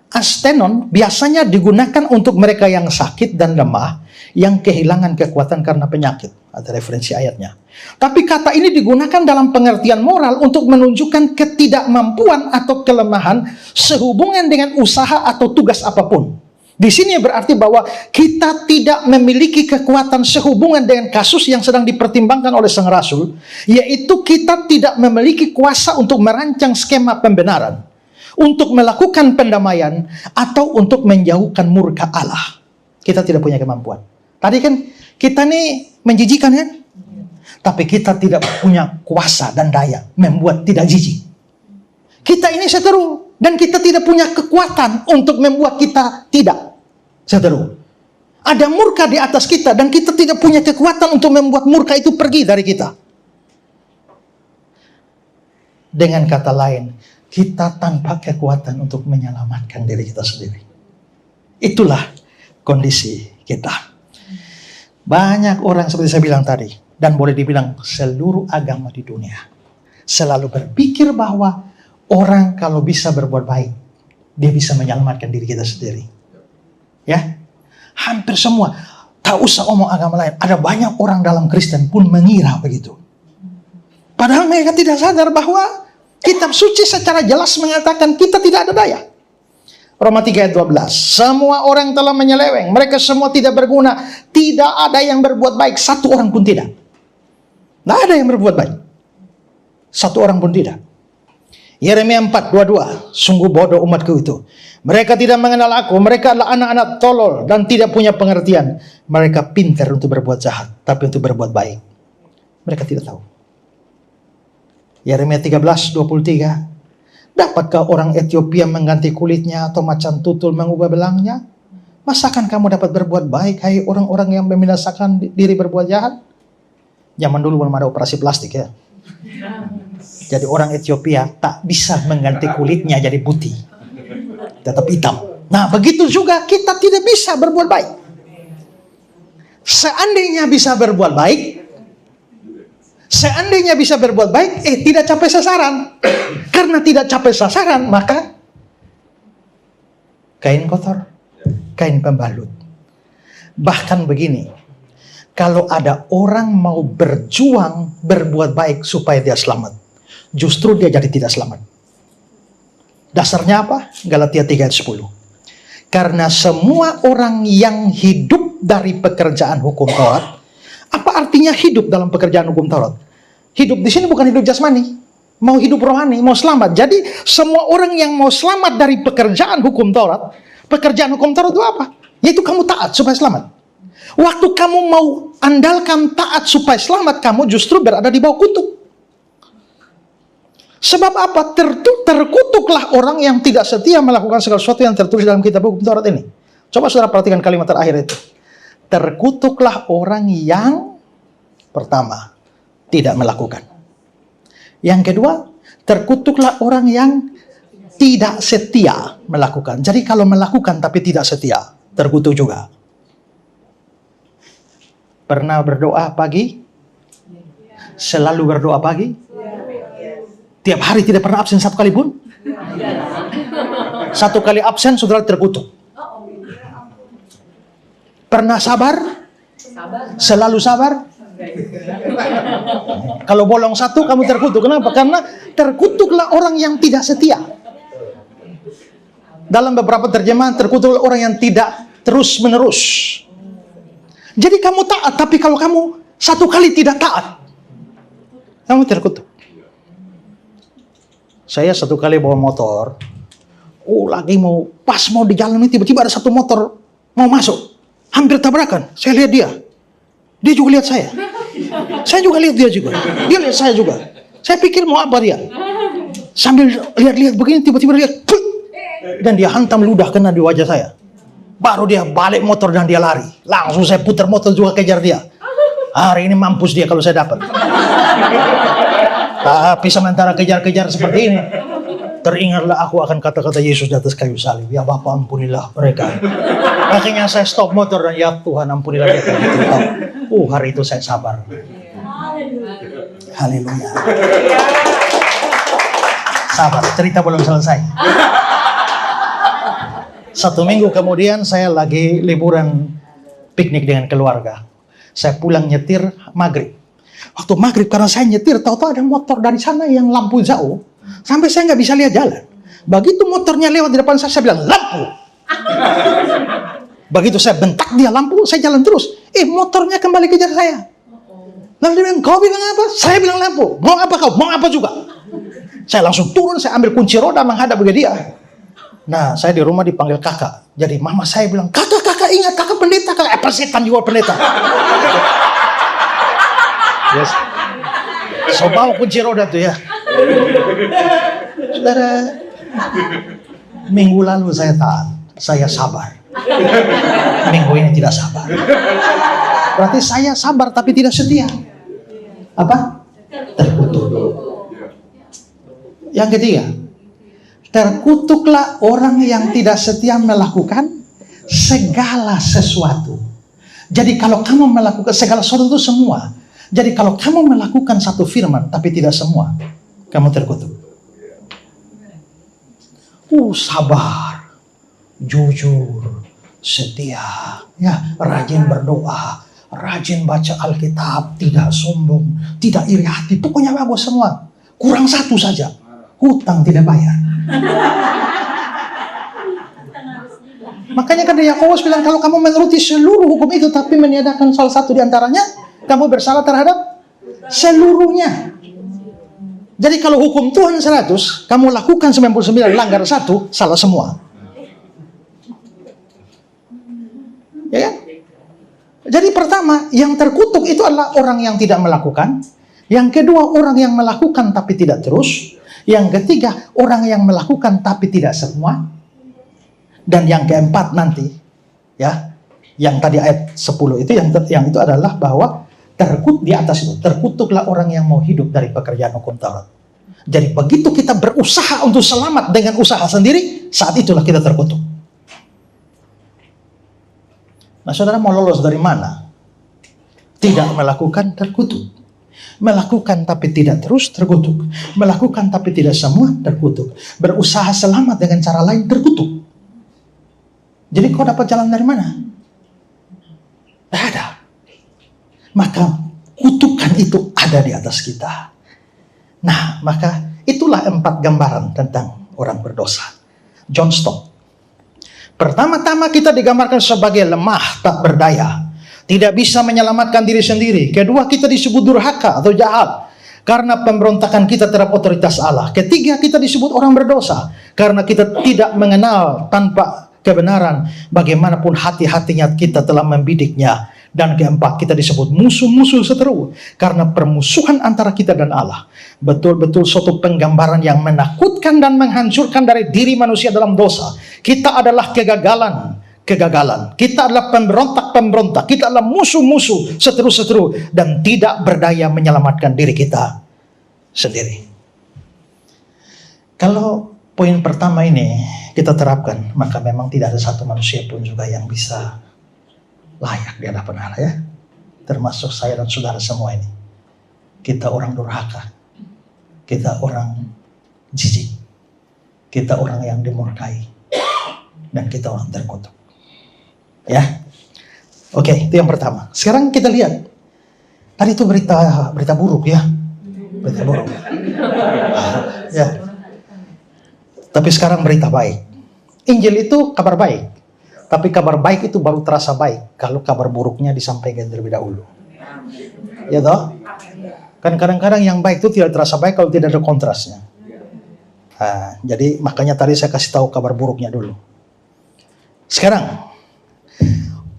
Astenon biasanya digunakan untuk mereka yang sakit dan lemah, yang kehilangan kekuatan karena penyakit. Ada referensi ayatnya. Tapi kata ini digunakan dalam pengertian moral untuk menunjukkan ketidakmampuan atau kelemahan sehubungan dengan usaha atau tugas apapun. Di sini berarti bahwa kita tidak memiliki kekuatan sehubungan dengan kasus yang sedang dipertimbangkan oleh sang rasul, yaitu kita tidak memiliki kuasa untuk merancang skema pembenaran, untuk melakukan pendamaian, atau untuk menjauhkan murka Allah. Kita tidak punya kemampuan. Tadi kan kita nih menjijikan kan? Tapi kita tidak punya kuasa dan daya membuat tidak jijik. Kita ini seteru, dan kita tidak punya kekuatan untuk membuat kita tidak seteru. Ada murka di atas kita, dan kita tidak punya kekuatan untuk membuat murka itu pergi dari kita. Dengan kata lain, kita tanpa kekuatan untuk menyelamatkan diri kita sendiri. Itulah kondisi kita. Banyak orang seperti saya bilang tadi, dan boleh dibilang seluruh agama di dunia, selalu berpikir bahwa orang kalau bisa berbuat baik, dia bisa menyelamatkan diri kita sendiri. Ya, hampir semua, tak usah omong agama lain, ada banyak orang dalam Kristen pun mengira begitu. Padahal mereka tidak sadar bahwa kitab suci secara jelas mengatakan kita tidak ada daya. Roma 3 ayat 12. Semua orang telah menyeleweng, mereka semua tidak berguna, tidak ada yang berbuat baik, satu orang pun tidak. Tidak ada yang berbuat baik, satu orang pun tidak. Yeremia 4:22. Sungguh bodoh umatku itu. Mereka tidak mengenal aku, mereka adalah anak-anak tolol dan tidak punya pengertian. Mereka pintar untuk berbuat jahat, tapi untuk berbuat baik mereka tidak tahu. Yeremia 13:23. Dapatkah orang Ethiopia mengganti kulitnya atau macan tutul mengubah belangnya? Masakan kamu dapat berbuat baik, hai orang-orang yang membinasakan diri berbuat jahat? Zaman dulu belum ada operasi plastik ya. Jadi orang Ethiopia tak bisa mengganti kulitnya jadi putih, tetap hitam. Nah begitu juga kita tidak bisa berbuat baik. Seandainya bisa berbuat baik, tidak capai sasaran. Karena tidak capai sasaran, maka kain kotor, kain pembalut. Bahkan begini, kalau ada orang mau berjuang berbuat baik supaya dia selamat, justru dia jadi tidak selamat. Dasarnya apa? Galatia 3 ayat 10. Karena semua orang yang hidup dari pekerjaan hukum Taurat. Apa artinya hidup dalam pekerjaan hukum Taurat? Hidup di sini bukan hidup jasmani, mau hidup rohani, mau selamat. Jadi semua orang yang mau selamat dari pekerjaan hukum Taurat, pekerjaan hukum Taurat itu apa? Yaitu kamu taat supaya selamat. Waktu kamu mau andalkan taat supaya selamat, kamu justru berada di bawah kutuk. Sebab apa? Terkutuklah orang yang tidak setia melakukan segala sesuatu yang tertulis dalam kitab hukum Taurat ini. Coba saudara perhatikan kalimat terakhir itu. Terkutuklah orang yang pertama tidak melakukan. Yang kedua, terkutuklah orang yang tidak setia melakukan. Jadi kalau melakukan tapi tidak setia, terkutuk juga. Pernah berdoa pagi? Selalu berdoa pagi? Tiap hari tidak pernah absen satu kali pun? Satu kali absen, saudara terkutuk. Pernah sabar? Selalu sabar? Kalau bolong satu, kamu terkutuk. Kenapa? Karena terkutuklah orang yang tidak setia. Dalam beberapa terjemahan, terkutuklah orang yang tidak terus menerus. Jadi kamu taat, tapi kalau kamu satu kali tidak taat, kamu terkutuk. Saya satu kali bawa motor, lagi pas mau di jalan ini, tiba-tiba ada satu motor mau masuk, hampir tabrakan. Saya lihat dia juga lihat saya. Saya juga lihat dia juga. Dia lihat saya juga. Saya pikir mau apa dia. Sambil lihat-lihat begini, tiba-tiba dia dan dia hantam ludah kena di wajah saya. Baru dia balik motor dan dia lari. Langsung saya putar motor juga kejar dia. Hari ini mampus dia kalau saya dapat. Tapi sementara kejar-kejar seperti ini, teringatlah aku akan kata-kata Yesus di atas kayu salib. Ya Bapa, ampunilah mereka. Akhirnya saya stop motor dan ya Tuhan ampunilah mereka. Hari itu saya sabar. Haleluya. Sabar, cerita belum selesai. 1 minggu kemudian saya lagi liburan piknik dengan keluarga. Saya pulang nyetir maghrib. Waktu maghrib karena saya nyetir, tahu-tahu ada motor dari sana yang lampu jauh. Sampai saya nggak bisa lihat jalan. Begitu motornya lewat di depan saya bilang, lampu. Begitu saya bentak dia lampu, saya jalan terus. Motornya kembali kejar saya. Lalu dia bilang, kau bilang apa? Saya bilang lampu. Mau apa kau? Mau apa juga? Saya langsung turun, saya ambil kunci roda menghadap ke dia. Nah, saya di rumah dipanggil kakak. Jadi mama saya bilang, kakak ingat, kakak pendeta. Persetan juga pendeta. Yes. So bawa kunci roda tuh ya. Saudara, minggu lalu saya taat, saya sabar. Minggu ini tidak sabar. Berarti saya sabar tapi tidak setia. Apa? Terkutuk. Yang ketiga, terkutuklah orang yang tidak setia melakukan segala sesuatu. Jadi kalau kamu melakukan segala sesuatu itu semua. Jadi kalau kamu melakukan satu firman tapi tidak semua, kamu terkutuk. Sabar, jujur, setia, ya, rajin berdoa, rajin baca Alkitab, tidak sombong, tidak iri hati, pokoknya bagus semua. Kurang satu saja, hutang tidak bayar. Makanya kan Yakobus bilang, kalau kamu menuruti seluruh hukum itu tapi meniadakan salah satu di antaranya, kamu bersalah terhadap seluruhnya. Jadi kalau hukum Tuhan 100, kamu lakukan 99, langgar satu, salah semua. Ya kan? Jadi pertama, yang terkutuk itu adalah orang yang tidak melakukan. Yang kedua, orang yang melakukan tapi tidak terus. Yang ketiga, orang yang melakukan tapi tidak semua. Dan yang keempat nanti, ya, yang tadi ayat 10 itu, yang itu adalah bahwa di atas itu, terkutuklah orang yang mau hidup dari pekerjaan hukum Taurat. Jadi begitu kita berusaha untuk selamat dengan usaha sendiri, saat itulah kita terkutuk. Nah, saudara mau lolos dari mana? Tidak melakukan, terkutuk. Melakukan tapi tidak terus, terkutuk. Melakukan tapi tidak semua, terkutuk. Berusaha selamat dengan cara lain, terkutuk. Jadi kau dapat jalan dari mana? Tidak ada. Maka kutukan itu ada di atas kita. Nah, maka itulah 4 gambaran tentang orang berdosa. John Stott. Pertama-tama kita digambarkan sebagai lemah, tak berdaya, tidak bisa menyelamatkan diri sendiri. Kedua, kita disebut durhaka atau jahat karena pemberontakan kita terhadap otoritas Allah. Ketiga, kita disebut orang berdosa karena kita tidak mengenal tanpa kebenaran, bagaimanapun hati-hatinya kita telah membidiknya. Dan keempat, kita disebut musuh-musuh seteru karena permusuhan antara kita dan Allah. Betul-betul suatu penggambaran yang menakutkan dan menghancurkan dari diri manusia dalam dosa. Kita adalah kegagalan. Kita adalah pemberontak. Kita adalah musuh-musuh, seteru-seteru, dan tidak berdaya menyelamatkan diri kita sendiri. Kalau poin pertama ini kita terapkan, maka memang tidak ada satu manusia pun juga yang bisa layak di hadapan Allah, ya. Termasuk saya dan saudara semua ini. Kita orang durhaka. Kita orang jijik. Kita orang yang dimurkai. Dan kita orang terkutuk. Ya. Oke, itu yang pertama. Sekarang kita lihat. Tadi itu berita buruk, ya. Berita buruk. Ya. Tapi sekarang berita baik. Injil itu kabar baik. Tapi kabar baik itu baru terasa baik kalau kabar buruknya disampaikan terlebih dahulu. Ya toh? Kan kadang-kadang yang baik itu tidak terasa baik kalau tidak ada kontrasnya. Nah, jadi makanya tadi saya kasih tahu kabar buruknya dulu. Sekarang,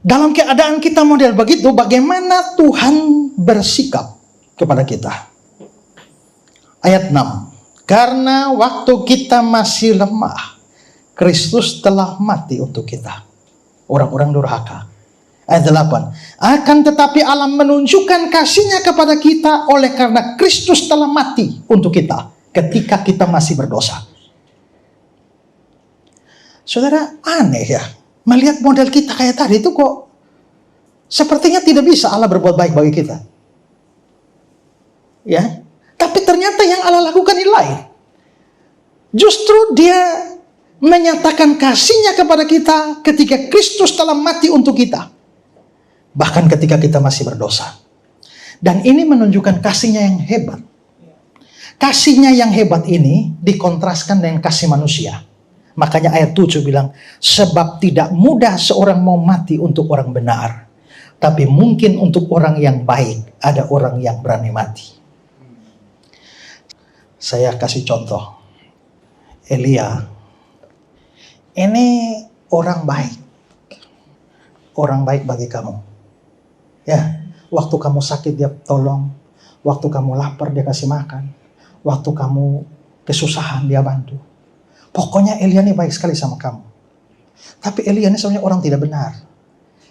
dalam keadaan kita model begitu, bagaimana Tuhan bersikap kepada kita? Ayat 6. Karena waktu kita masih lemah, Kristus telah mati untuk kita. Orang-orang durhaka. Ayat 8. Akan tetapi Allah menunjukkan kasih-Nya kepada kita oleh karena Kristus telah mati untuk kita ketika kita masih berdosa. Saudara, aneh ya. Melihat model kita kayak tadi itu kok sepertinya tidak bisa Allah berbuat baik bagi kita. Ya. Tapi ternyata yang Allah lakukan ini lain. Justru Dia menyatakan kasih-Nya kepada kita ketika Kristus telah mati untuk kita. Bahkan ketika kita masih berdosa. Dan ini menunjukkan kasih-Nya yang hebat. Kasih-Nya yang hebat ini dikontraskan dengan kasih manusia. Makanya ayat 7 bilang, sebab tidak mudah seorang mau mati untuk orang benar. Tapi mungkin untuk orang yang baik ada orang yang berani mati. Saya kasih contoh. Elia. Ini orang baik. Orang baik bagi kamu. Ya, waktu kamu sakit dia tolong. Waktu kamu lapar dia kasih makan. Waktu kamu kesusahan dia bantu. Pokoknya Elia ini baik sekali sama kamu. Tapi Elia ini sebenarnya orang tidak benar.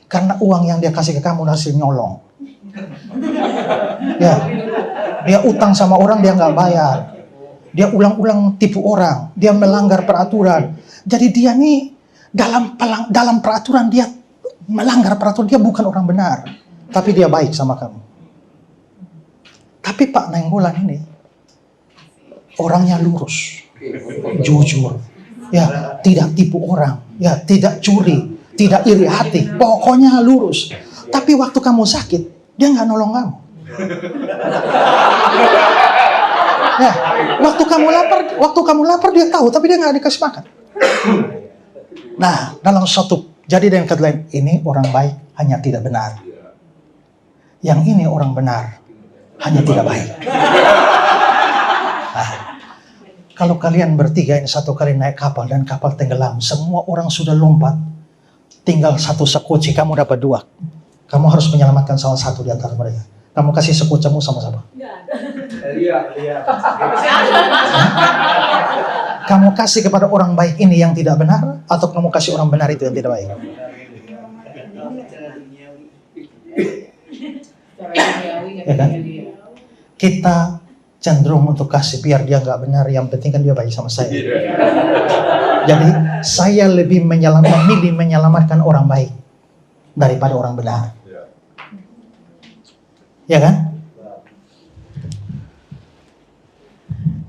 Karena uang yang dia kasih ke kamu hasil nyolong. Ya, dia utang sama orang dia nggak bayar. Dia ulang-ulang tipu orang. Dia melanggar peraturan. Jadi dia nih dalam peraturan dia melanggar peraturan. Dia bukan orang benar. Tapi dia baik sama kamu. Tapi Pak Nainggolan ini orangnya lurus, jujur, ya tidak tipu orang, ya tidak curi, tidak iri hati, pokoknya lurus. Tapi waktu kamu sakit, dia nggak nolong kamu. Ya, waktu kamu lapar dia tahu, tapi dia nggak dikasih makan. Nah, dalam jadi dengan kata lain, ini orang baik hanya tidak benar. Yang ini orang benar hanya tidak baik. Nah, kalau kalian bertiga ini satu kali naik kapal dan kapal tenggelam, semua orang sudah lompat, tinggal satu sekoci, kamu dapat 2. Kamu harus menyelamatkan salah satu di antara mereka. Kamu kasih sekocamu sama siapa? Kamu kasih kepada orang baik ini yang tidak benar, atau kamu kasih orang benar itu yang tidak baik? Ya kan? Kita cenderung untuk kasih biar dia nggak benar, yang penting kan dia baik sama saya. Jadi saya lebih memilih menyelamatkan orang baik daripada orang benar. Ya kan?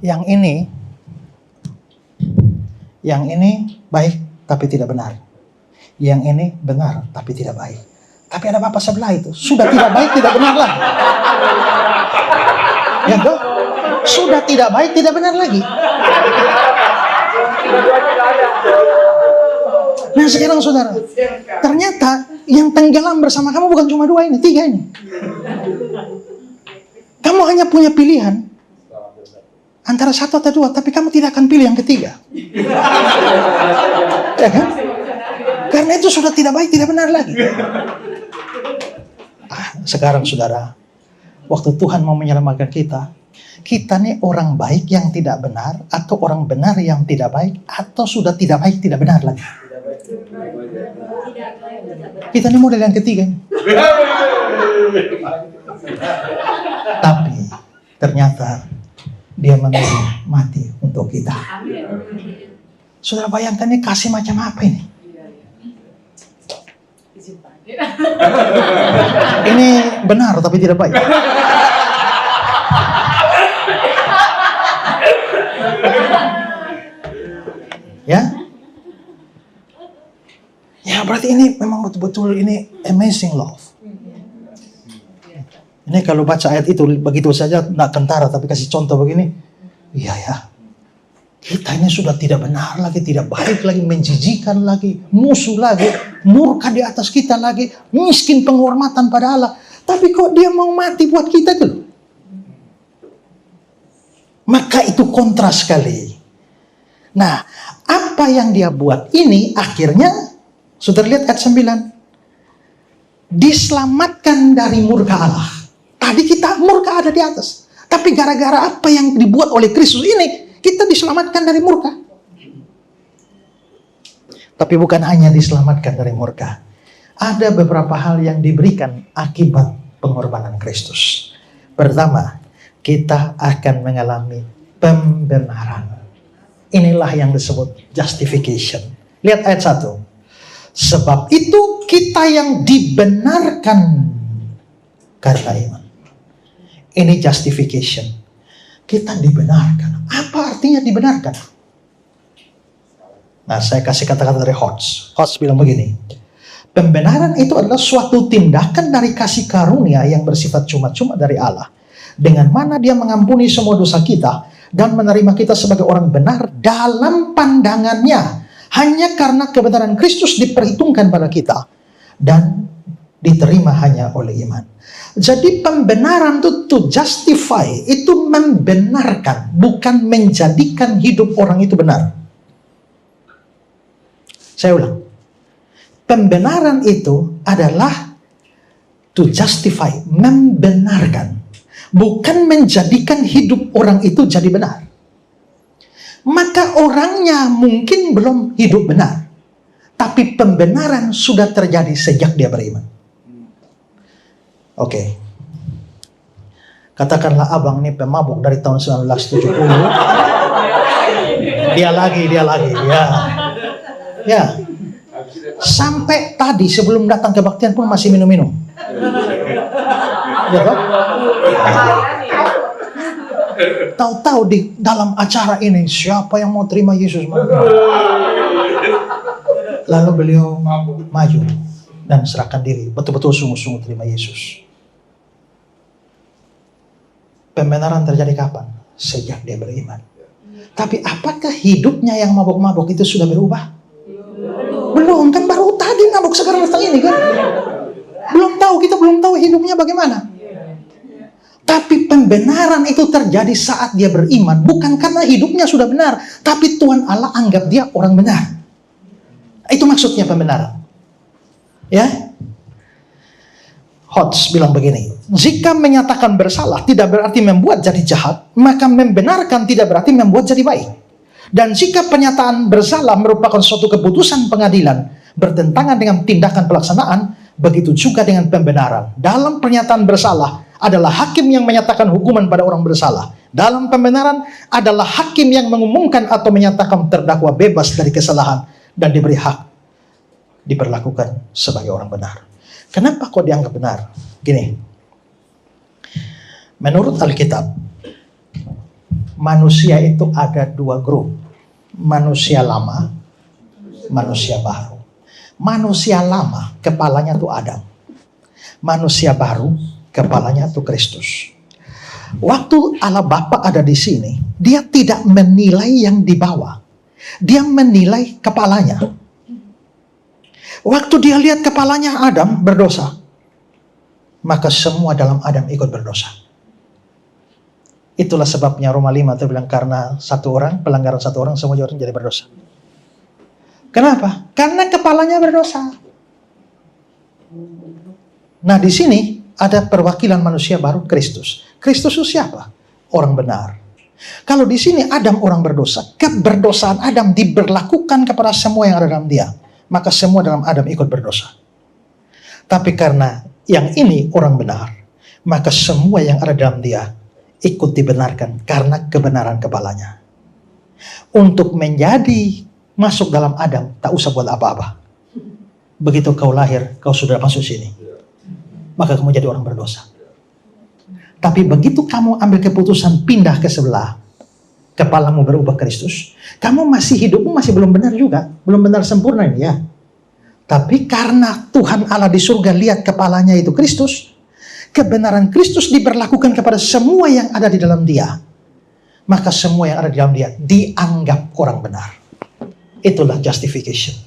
Yang ini baik tapi tidak benar. Yang ini benar tapi tidak baik. Tapi ada bapak sebelah itu sudah tidak baik tidak benar lagi. Ya dong? Sudah tidak baik tidak benar lagi. Nah sekarang saudara, ternyata yang tenggelam bersama kamu bukan cuma 2 ini, 3 ini. Kamu hanya punya pilihan antara 1 atau 2, tapi kamu tidak akan pilih yang ketiga. Ya kan? Karena itu sudah tidak baik, tidak benar lagi. Sekarang saudara, waktu Tuhan mau menyelamatkan kita nih orang baik yang tidak benar, atau orang benar yang tidak baik, atau sudah tidak baik, tidak benar lagi. Kita nih model yang ketiga. Tapi ternyata dia memilih mati untuk kita. Saudara bayangkan nih kasih macam apa ini? Ini benar tapi tidak baik. Ya berarti ini memang betul-betul ini amazing love. Ini kalau baca ayat itu begitu saja nak kentara, tapi kasih contoh begini. Iya ya. Kita ini sudah tidak benar lagi, tidak baik lagi, menjijikan lagi, musuh lagi, murka di atas kita lagi, miskin penghormatan pada Allah. Tapi kok dia mau mati buat kita dulu? Maka itu kontras sekali. Nah, apa yang dia buat ini akhirnya, saudara lihat ayat 9. Diselamatkan dari murka Allah. Tadi kita murka ada di atas. Tapi gara-gara apa yang dibuat oleh Kristus ini, kita diselamatkan dari murka. Tapi bukan hanya diselamatkan dari murka. Ada beberapa hal yang diberikan akibat pengorbanan Kristus. Pertama, kita akan mengalami pembenaran. Inilah yang disebut justification. Lihat ayat 1. Sebab itu kita yang dibenarkan karena iman. Ini justification. Kita dibenarkan. Apa artinya dibenarkan? Nah, saya kasih kata-kata dari Hodge. Hodge bilang begini. Pembenaran itu adalah suatu tindakan dari kasih karunia yang bersifat cuma-cuma dari Allah. Dengan mana dia mengampuni semua dosa kita dan menerima kita sebagai orang benar dalam pandangannya. Hanya karena kebenaran Kristus diperhitungkan pada kita. Dan diterima hanya oleh iman. Jadi pembenaran itu to justify, itu membenarkan, bukan menjadikan hidup orang itu benar. Saya ulang. Pembenaran itu adalah to justify, membenarkan, bukan menjadikan hidup orang itu jadi benar. Maka orangnya mungkin belum hidup benar, tapi pembenaran sudah terjadi sejak dia beriman. Oke. Katakanlah abang ini pemabuk dari tahun 1970. Dia lagi. Ya. Sampai tadi sebelum datang kebaktian pun masih minum-minum. Ya kan? Tahu-tahu di dalam acara ini, siapa yang mau terima Yesus? Lalu beliau maju dan serahkan diri, betul-betul sungguh-sungguh terima Yesus. Pembenaran terjadi kapan? Sejak dia beriman. Tapi apakah hidupnya yang mabuk-mabuk itu sudah berubah? Belum, kan baru tadi mabuk, sekarang datang ini kan? Kita belum tahu hidupnya bagaimana. Tapi pembenaran itu terjadi saat dia beriman, bukan karena hidupnya sudah benar, tapi Tuhan Allah anggap dia orang benar. Itu maksudnya pembenaran. Ya? Hodge bilang begini, jika menyatakan bersalah tidak berarti membuat jadi jahat, maka membenarkan tidak berarti membuat jadi baik. Dan jika pernyataan bersalah merupakan suatu keputusan pengadilan bertentangan dengan tindakan pelaksanaan, begitu juga dengan pembenaran. Dalam pernyataan bersalah adalah hakim yang menyatakan hukuman pada orang bersalah. Dalam pembenaran adalah hakim yang mengumumkan atau menyatakan terdakwa bebas dari kesalahan dan diberi hak diperlakukan sebagai orang benar. Kenapa kok dianggap benar? Gini, menurut Alkitab, manusia itu ada dua grup. Manusia lama, manusia baru. Manusia lama, kepalanya itu Adam. Manusia baru, kepalanya itu Kristus. Waktu Allah Bapa ada di sini, dia tidak menilai yang di bawah. Dia menilai kepalanya. Waktu dia lihat kepalanya Adam berdosa, maka semua dalam Adam ikut berdosa. Itulah sebabnya Roma 5 itu bilang karena satu orang, pelanggaran satu orang, semua orang jadi berdosa. Kenapa? Karena kepalanya berdosa. Nah, di sini ada perwakilan manusia baru, Kristus. Kristus itu siapa? Orang benar. Kalau di sini Adam orang berdosa, keberdosaan Adam diberlakukan kepada semua yang ada dalam dia. Maka semua dalam Adam ikut berdosa. Tapi karena yang ini orang benar, maka semua yang ada dalam dia ikut dibenarkan karena kebenaran kepalanya. Untuk menjadi masuk dalam Adam, tak usah buat apa-apa. Begitu kau lahir, kau sudah masuk sini, maka kamu jadi orang berdosa. Tapi begitu kamu ambil keputusan pindah ke sebelah, kepalamu berubah Kristus, kamu hidupmu masih belum benar juga, belum benar sempurna ini ya. Tapi karena Tuhan Allah di surga lihat kepalanya itu Kristus, kebenaran Kristus diberlakukan kepada semua yang ada di dalam dia, maka semua yang ada di dalam dia dianggap orang benar. Itulah justification.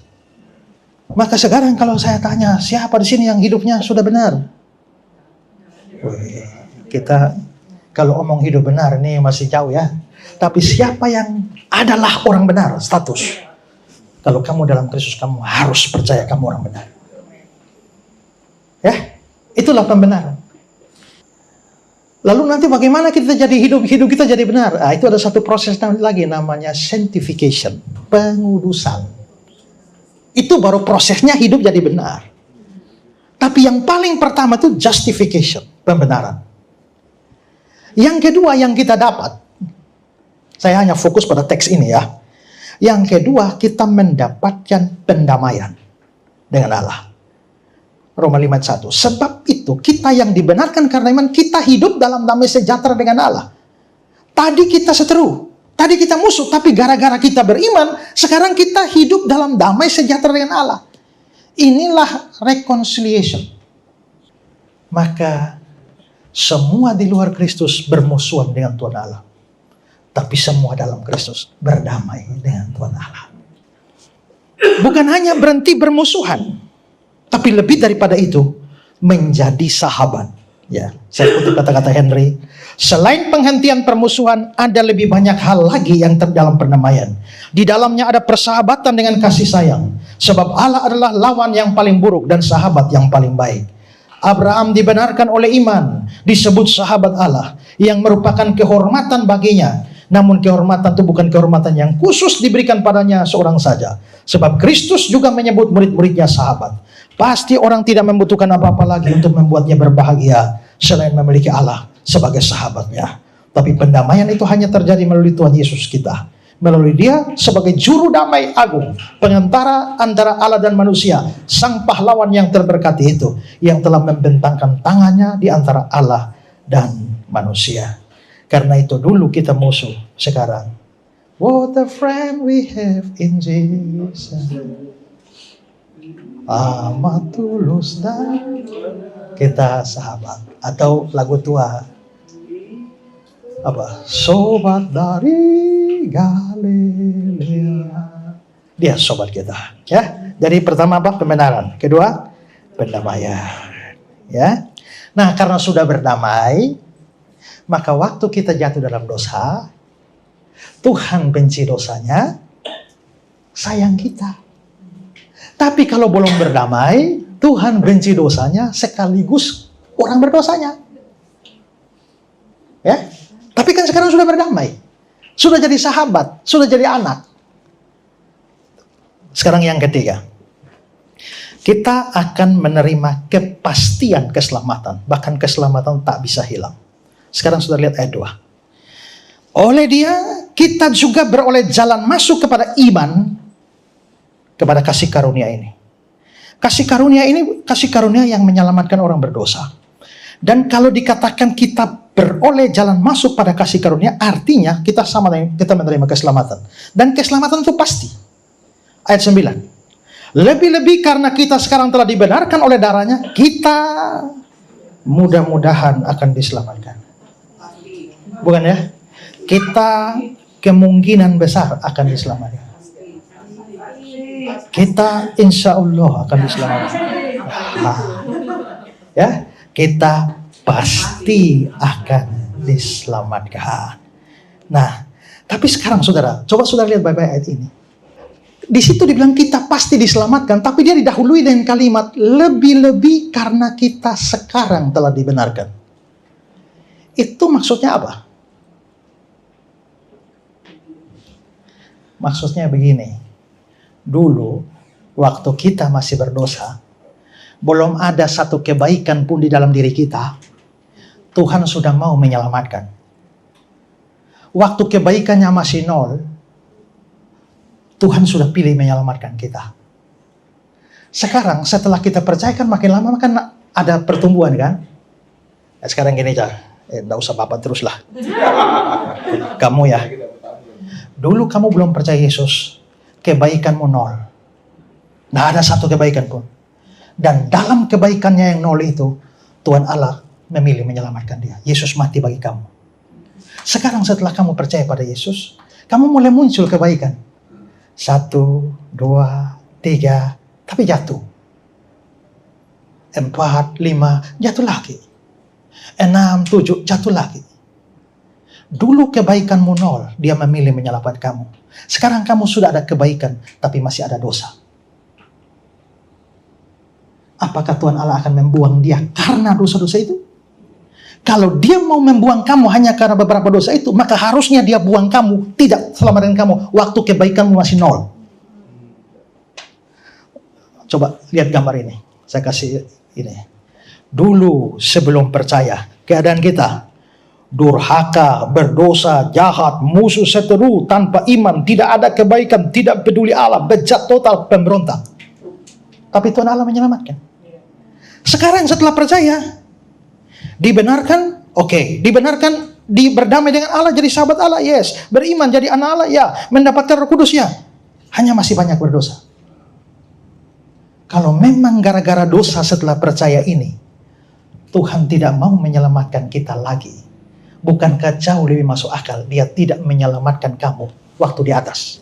Maka sekarang kalau saya tanya, siapa di sini yang hidupnya sudah benar? Kita kalau omong hidup benar ini masih jauh ya. Tapi siapa yang adalah orang benar, status. Kalau kamu dalam Kristus, kamu harus percaya kamu orang benar. Ya, itulah pembenaran. Lalu nanti bagaimana kita jadi hidup kita jadi benar? Nah, itu ada satu proses lagi namanya sanctification, pengudusan. Itu baru prosesnya hidup jadi benar. Tapi yang paling pertama itu justification, pembenaran. Yang kedua yang kita dapat, saya hanya fokus pada teks ini ya. Yang kedua, kita mendapatkan pendamaian dengan Allah. Roma 5:1. Sebab itu, kita yang dibenarkan karena iman, kita hidup dalam damai sejahtera dengan Allah. Tadi kita seteru, tadi kita musuh, tapi gara-gara kita beriman, sekarang kita hidup dalam damai sejahtera dengan Allah. Inilah reconciliation. Maka, semua di luar Kristus bermusuhan dengan Tuhan Allah. Tapi semua dalam Kristus berdamai dengan Tuhan Allah. Bukan hanya berhenti bermusuhan, tapi lebih daripada itu, menjadi sahabat. Ya, saya kutip kata-kata Henry. Selain penghentian permusuhan, ada lebih banyak hal lagi yang terdalam perdamaian. Di dalamnya ada persahabatan dengan kasih sayang. Sebab Allah adalah lawan yang paling buruk dan sahabat yang paling baik. Abraham dibenarkan oleh iman, disebut sahabat Allah, yang merupakan kehormatan baginya. Namun kehormatan itu bukan kehormatan yang khusus diberikan padanya seorang saja. Sebab Kristus juga menyebut murid-muridnya sahabat. Pasti orang tidak membutuhkan apa-apa lagi untuk membuatnya berbahagia selain memiliki Allah sebagai sahabatnya. Tapi pendamaian itu hanya terjadi melalui Tuhan Yesus kita. Melalui Dia sebagai juru damai agung, pengantara antara Allah dan manusia, sang pahlawan yang terberkati itu, yang telah membentangkan tangannya di antara Allah dan manusia. Karena itu dulu kita musuh, sekarang what a friend we have in Jesus. Amat tulus dan kita sahabat. Atau lagu tua apa? Sobat dari Galilea. Dia sobat kita, ya. Jadi pertama apa? Pembenaran. Kedua, pendamaian. Ya. Nah, karena sudah berdamai, maka waktu kita jatuh dalam dosa, Tuhan benci dosanya, sayang kita. Tapi kalau belum berdamai, Tuhan benci dosanya sekaligus orang berdosanya. Ya. Tapi kan sekarang sudah berdamai. Sudah jadi sahabat, sudah jadi anak. Sekarang yang ketiga. Kita akan menerima kepastian keselamatan. Bahkan keselamatan tak bisa hilang. Sekarang sudah lihat ayat 2. Oleh Dia, kita juga beroleh jalan masuk kepada iman, kepada kasih karunia ini. Kasih karunia ini kasih karunia yang menyelamatkan orang berdosa. Dan kalau dikatakan kita beroleh jalan masuk pada kasih karunia, artinya kita sama dengan kita menerima keselamatan. Dan keselamatan itu pasti. Ayat 9. Lebih-lebih karena kita sekarang telah dibenarkan oleh darahnya, kita mudah-mudahan akan diselamatkan. Bukan ya? Kita kemungkinan besar akan diselamatkan. Kita insya Allah akan diselamatkan. Ya, kita pasti akan diselamatkan. Nah, tapi sekarang saudara, coba saudara lihat baik-baik ayat ini. Di situ dibilang kita pasti diselamatkan, tapi dia didahului dengan kalimat lebih-lebih karena kita sekarang telah dibenarkan. Itu maksudnya apa? Maksudnya begini. Dulu, waktu kita masih berdosa, belum ada satu kebaikan pun di dalam diri kita, Tuhan sudah mau menyelamatkan. Waktu kebaikannya masih 0, Tuhan sudah pilih menyelamatkan kita. Sekarang setelah kita percayakan makin lama makin ada pertumbuhan kan? Nah, sekarang gini aja, enggak usah bapak terus lah. Kamu ya, dulu kamu belum percaya Yesus, kebaikanmu 0. Nggak ada satu kebaikan pun. Dan dalam kebaikannya yang 0 itu, Tuhan Allah memilih menyelamatkan dia. Yesus mati bagi kamu. Sekarang setelah kamu percaya pada Yesus, kamu mulai muncul kebaikan. 1, 2, 3, tapi jatuh. 4, 5, jatuh lagi. 6, 7, jatuh lagi. Dulu kebaikanmu 0, dia memilih menyelamatkan kamu. Sekarang kamu sudah ada kebaikan, tapi masih ada dosa. Apakah Tuhan Allah akan membuang dia karena dosa-dosa itu? Kalau dia mau membuang kamu hanya karena beberapa dosa itu, maka harusnya dia buang kamu, tidak selamatkan kamu, waktu kebaikanmu masih 0. Coba lihat gambar ini. Saya kasih ini. Dulu sebelum percaya, keadaan kita durhaka, berdosa, jahat, musuh seteru, tanpa iman, tidak ada kebaikan, tidak peduli Allah, bejat total, pemberontak. Tapi Tuhan Allah menyelamatkan. Sekarang setelah percaya, dibenarkan, oke. Dibenarkan, berdamai dengan Allah, jadi sahabat Allah, yes. Beriman, jadi anak Allah, ya. Mendapatkan Roh Kudus, ya. Hanya masih banyak berdosa. Kalau memang gara-gara dosa setelah percaya ini, Tuhan tidak mau menyelamatkan kita lagi. Bukankah jauh lebih masuk akal dia tidak menyelamatkan kamu waktu di atas?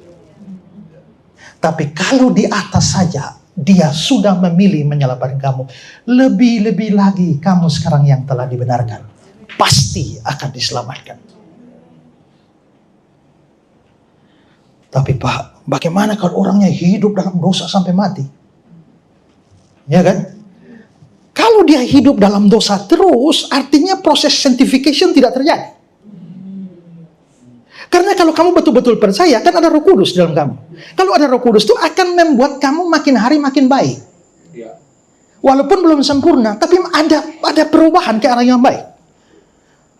Tapi kalau di atas saja Dia sudah memilih menyelamatkan kamu. Lebih-lebih lagi kamu sekarang yang telah dibenarkan, pasti akan diselamatkan. Tapi Pak, bagaimana kalau orangnya hidup dalam dosa sampai mati? Ya kan? Kalau dia hidup dalam dosa terus, artinya proses sanctification tidak terjadi. Karena kalau kamu betul-betul percaya, kan ada Roh Kudus dalam kamu. Kalau ada Roh Kudus itu akan membuat kamu makin hari makin baik. Walaupun belum sempurna, tapi ada perubahan ke arah yang baik.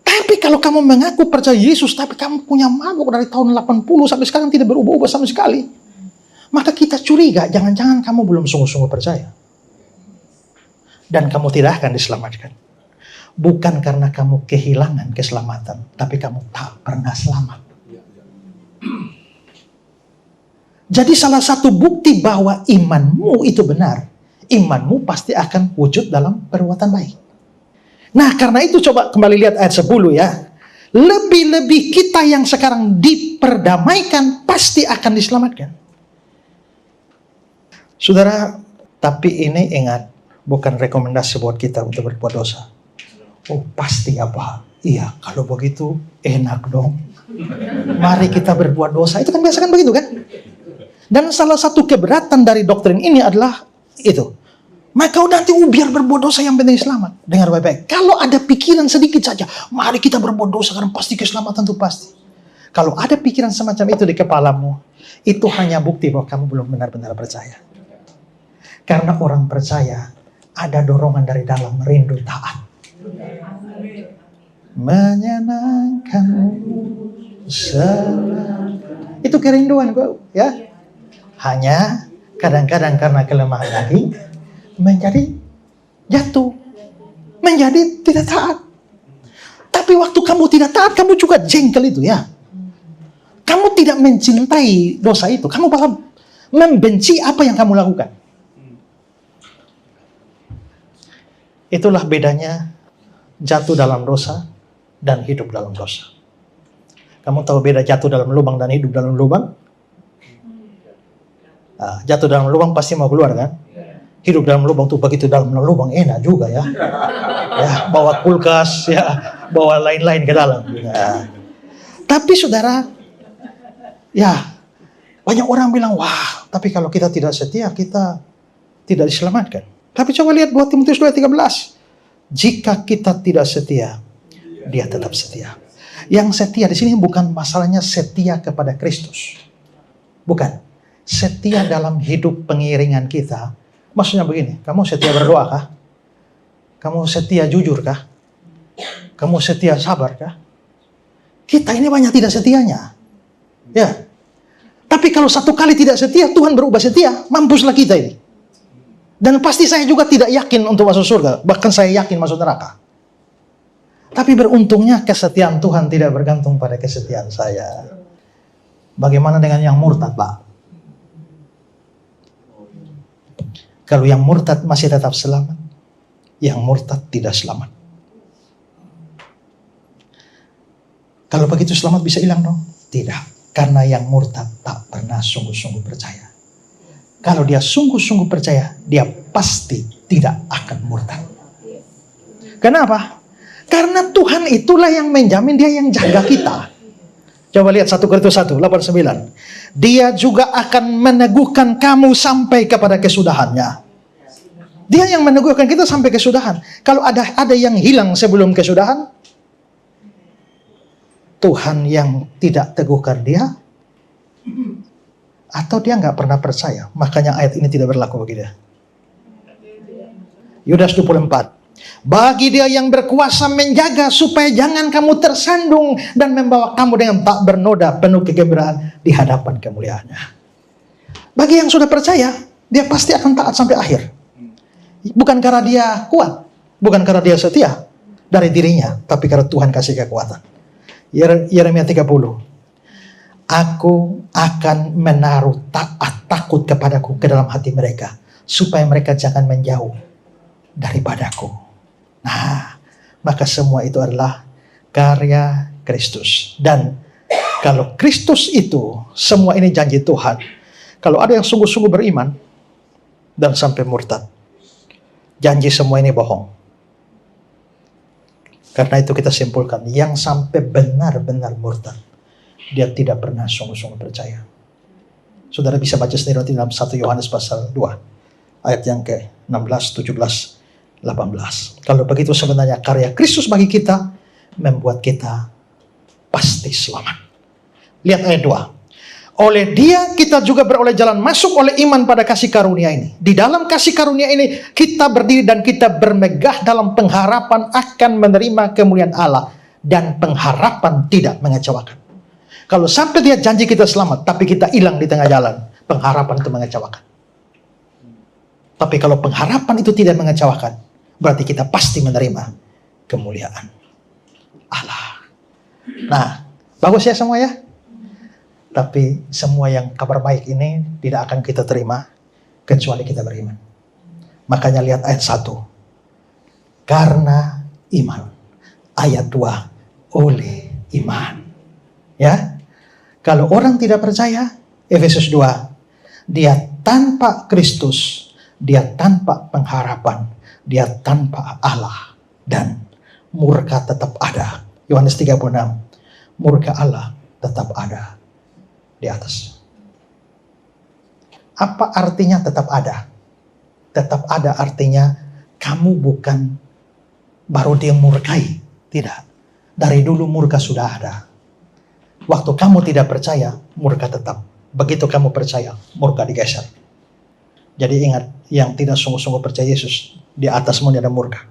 Tapi kalau kamu mengaku percaya Yesus, tapi kamu punya mabuk dari tahun 80 sampai sekarang tidak berubah-ubah sama sekali, maka kita curiga, jangan-jangan kamu belum sungguh-sungguh percaya. Dan kamu tidak akan diselamatkan. Bukan karena kamu kehilangan keselamatan, tapi kamu tak pernah selamat. Jadi salah satu bukti bahwa imanmu itu benar, imanmu pasti akan wujud dalam perbuatan baik. Nah, karena itu coba kembali lihat ayat 10 ya. Lebih-lebih kita yang sekarang diperdamaikan pasti akan diselamatkan. Saudara, tapi ini ingat, bukan rekomendasi buat kita untuk berbuat dosa. Oh, pasti apa? Iya, kalau begitu enak dong. Mari kita berbuat dosa. Itu kan biasa kan begitu kan? Dan salah satu keberatan dari doktrin ini adalah itu. Maka nanti biar berbuat dosa yang penting selamat. Dengar baik-baik. Kalau ada pikiran sedikit saja, mari kita berbuat dosa karena pasti keselamatan itu pasti. Kalau ada pikiran semacam itu di kepalamu, itu hanya bukti bahwa kamu belum benar-benar percaya. Karena orang percaya ada dorongan dari dalam, rindu taat. Menyenangkanmu selalu. Itu kerinduan gue, ya. Hanya kadang-kadang karena kelemahan daging menjadi jatuh, menjadi tidak taat. Tapi waktu kamu tidak taat, kamu juga jengkel itu ya. Kamu tidak mencintai dosa itu, kamu malah membenci apa yang kamu lakukan. Itulah bedanya jatuh dalam dosa dan hidup dalam dosa. Kamu tahu beda jatuh dalam lubang dan hidup dalam lubang? Nah, jatuh dalam lubang pasti mau keluar kan? Hidup dalam lubang tuh begitu dalam lubang enak juga ya. Ya, bawa kulkas, ya, bawa lain-lain ke dalam. Ya. Tapi saudara, ya banyak orang bilang, wah, tapi kalau kita tidak setia, kita tidak diselamatkan. Tapi coba lihat 2 Timotius 2:13. Jika kita tidak setia, dia tetap setia. Yang setia di sini bukan masalahnya setia kepada Kristus. Bukan. Setia dalam hidup pengiringan kita. Maksudnya begini, kamu setia berdoa kah? Kamu setia jujur kah? Kamu setia sabar kah? Kita ini banyak tidak setianya. Ya. Tapi kalau satu kali tidak setia, Tuhan berubah setia, mampuslah kita ini. Dan pasti saya juga tidak yakin untuk masuk surga. Bahkan saya yakin masuk neraka. Tapi beruntungnya kesetiaan Tuhan tidak bergantung pada kesetiaan saya. Bagaimana dengan yang murtad, Pak? Kalau yang murtad masih tetap selamat, yang murtad tidak selamat. Kalau begitu selamat bisa hilang dong? Tidak. Karena yang murtad tak pernah sungguh-sungguh percaya. Kalau dia sungguh-sungguh percaya, dia pasti tidak akan murtad. Kenapa? Karena Tuhan itulah yang menjamin, dia yang jaga kita. Coba lihat 1 Korintus 1:8-9. Dia juga akan meneguhkan kamu sampai kepada kesudahannya. Dia yang meneguhkan kita sampai kesudahan. Kalau ada yang hilang sebelum kesudahan, Tuhan yang tidak teguhkan dia, atau dia nggak pernah percaya. Makanya ayat ini tidak berlaku bagi dia. Yudas 24. Bagi dia yang berkuasa menjaga supaya jangan kamu tersandung dan membawa kamu dengan tak bernoda penuh kegembiraan di hadapan kemuliaannya. Bagi yang sudah percaya, dia pasti akan taat sampai akhir. Bukan karena dia kuat, bukan karena dia setia dari dirinya, tapi karena Tuhan kasih kekuatan. Yeremia 30. Aku akan menaruh takut kepadaku ke dalam hati mereka, supaya mereka jangan menjauh daripadaku. Nah, maka semua itu adalah karya Kristus. Dan kalau Kristus itu, semua ini janji Tuhan. Kalau ada yang sungguh-sungguh beriman, dan sampai murtad. Janji semua ini bohong. Karena itu kita simpulkan, yang sampai benar-benar murtad, dia tidak pernah sungguh-sungguh percaya. Saudara bisa baca sendiri di dalam 1 Yohanes pasal 2, ayat yang ke-16, 17, 18. Kalau begitu sebenarnya karya Kristus bagi kita membuat kita pasti selamat. Lihat ayat 2. Oleh dia kita juga beroleh jalan masuk oleh iman pada kasih karunia ini. Di dalam kasih karunia ini kita berdiri dan kita bermegah dalam pengharapan akan menerima kemuliaan Allah. Dan pengharapan tidak mengecewakan. Kalau sampai dia janji kita selamat, tapi kita hilang di tengah jalan, pengharapan itu mengecewakan. Tapi kalau pengharapan itu tidak mengecewakan, berarti kita pasti menerima kemuliaan Allah. Nah, bagus ya semua ya? Tapi semua yang kabar baik ini tidak akan kita terima kecuali kita beriman. Makanya lihat ayat 1. Karena iman. Ayat 2. Oleh iman. Ya. Kalau orang tidak percaya, Efesus 2. Dia tanpa Kristus. Dia tanpa pengharapan. Dia tanpa Allah. Dan murka tetap ada. Yohanes 36. Murka Allah tetap ada di atas. Apa artinya tetap ada? Tetap ada artinya kamu bukan baru dia murkai. Tidak. Dari dulu murka sudah ada. Waktu kamu tidak percaya, murka tetap. Begitu kamu percaya, murka digeser. Jadi ingat, yang tidak sungguh-sungguh percaya Yesus, di atasmu ada murka.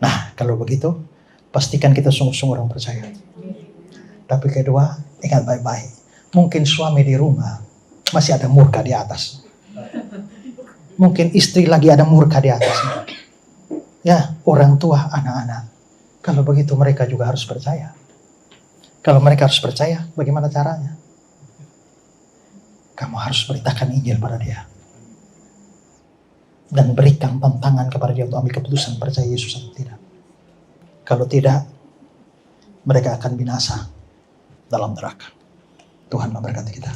Nah, kalau begitu, pastikan kita sungguh-sungguh orang percaya. Tapi kedua, ingat baik-baik. Mungkin suami di rumah masih ada murka di atas. Mungkin istri lagi ada murka di atas. Ya, orang tua, anak-anak. Kalau begitu mereka juga harus percaya. Kalau mereka harus percaya, bagaimana caranya? Kamu harus beritakan Injil pada dia. Dan berikan tantangan kepada dia untuk ambil keputusan percaya Yesus atau tidak. Kalau tidak, mereka akan binasa dalam neraka. Tuhan memberkati kita.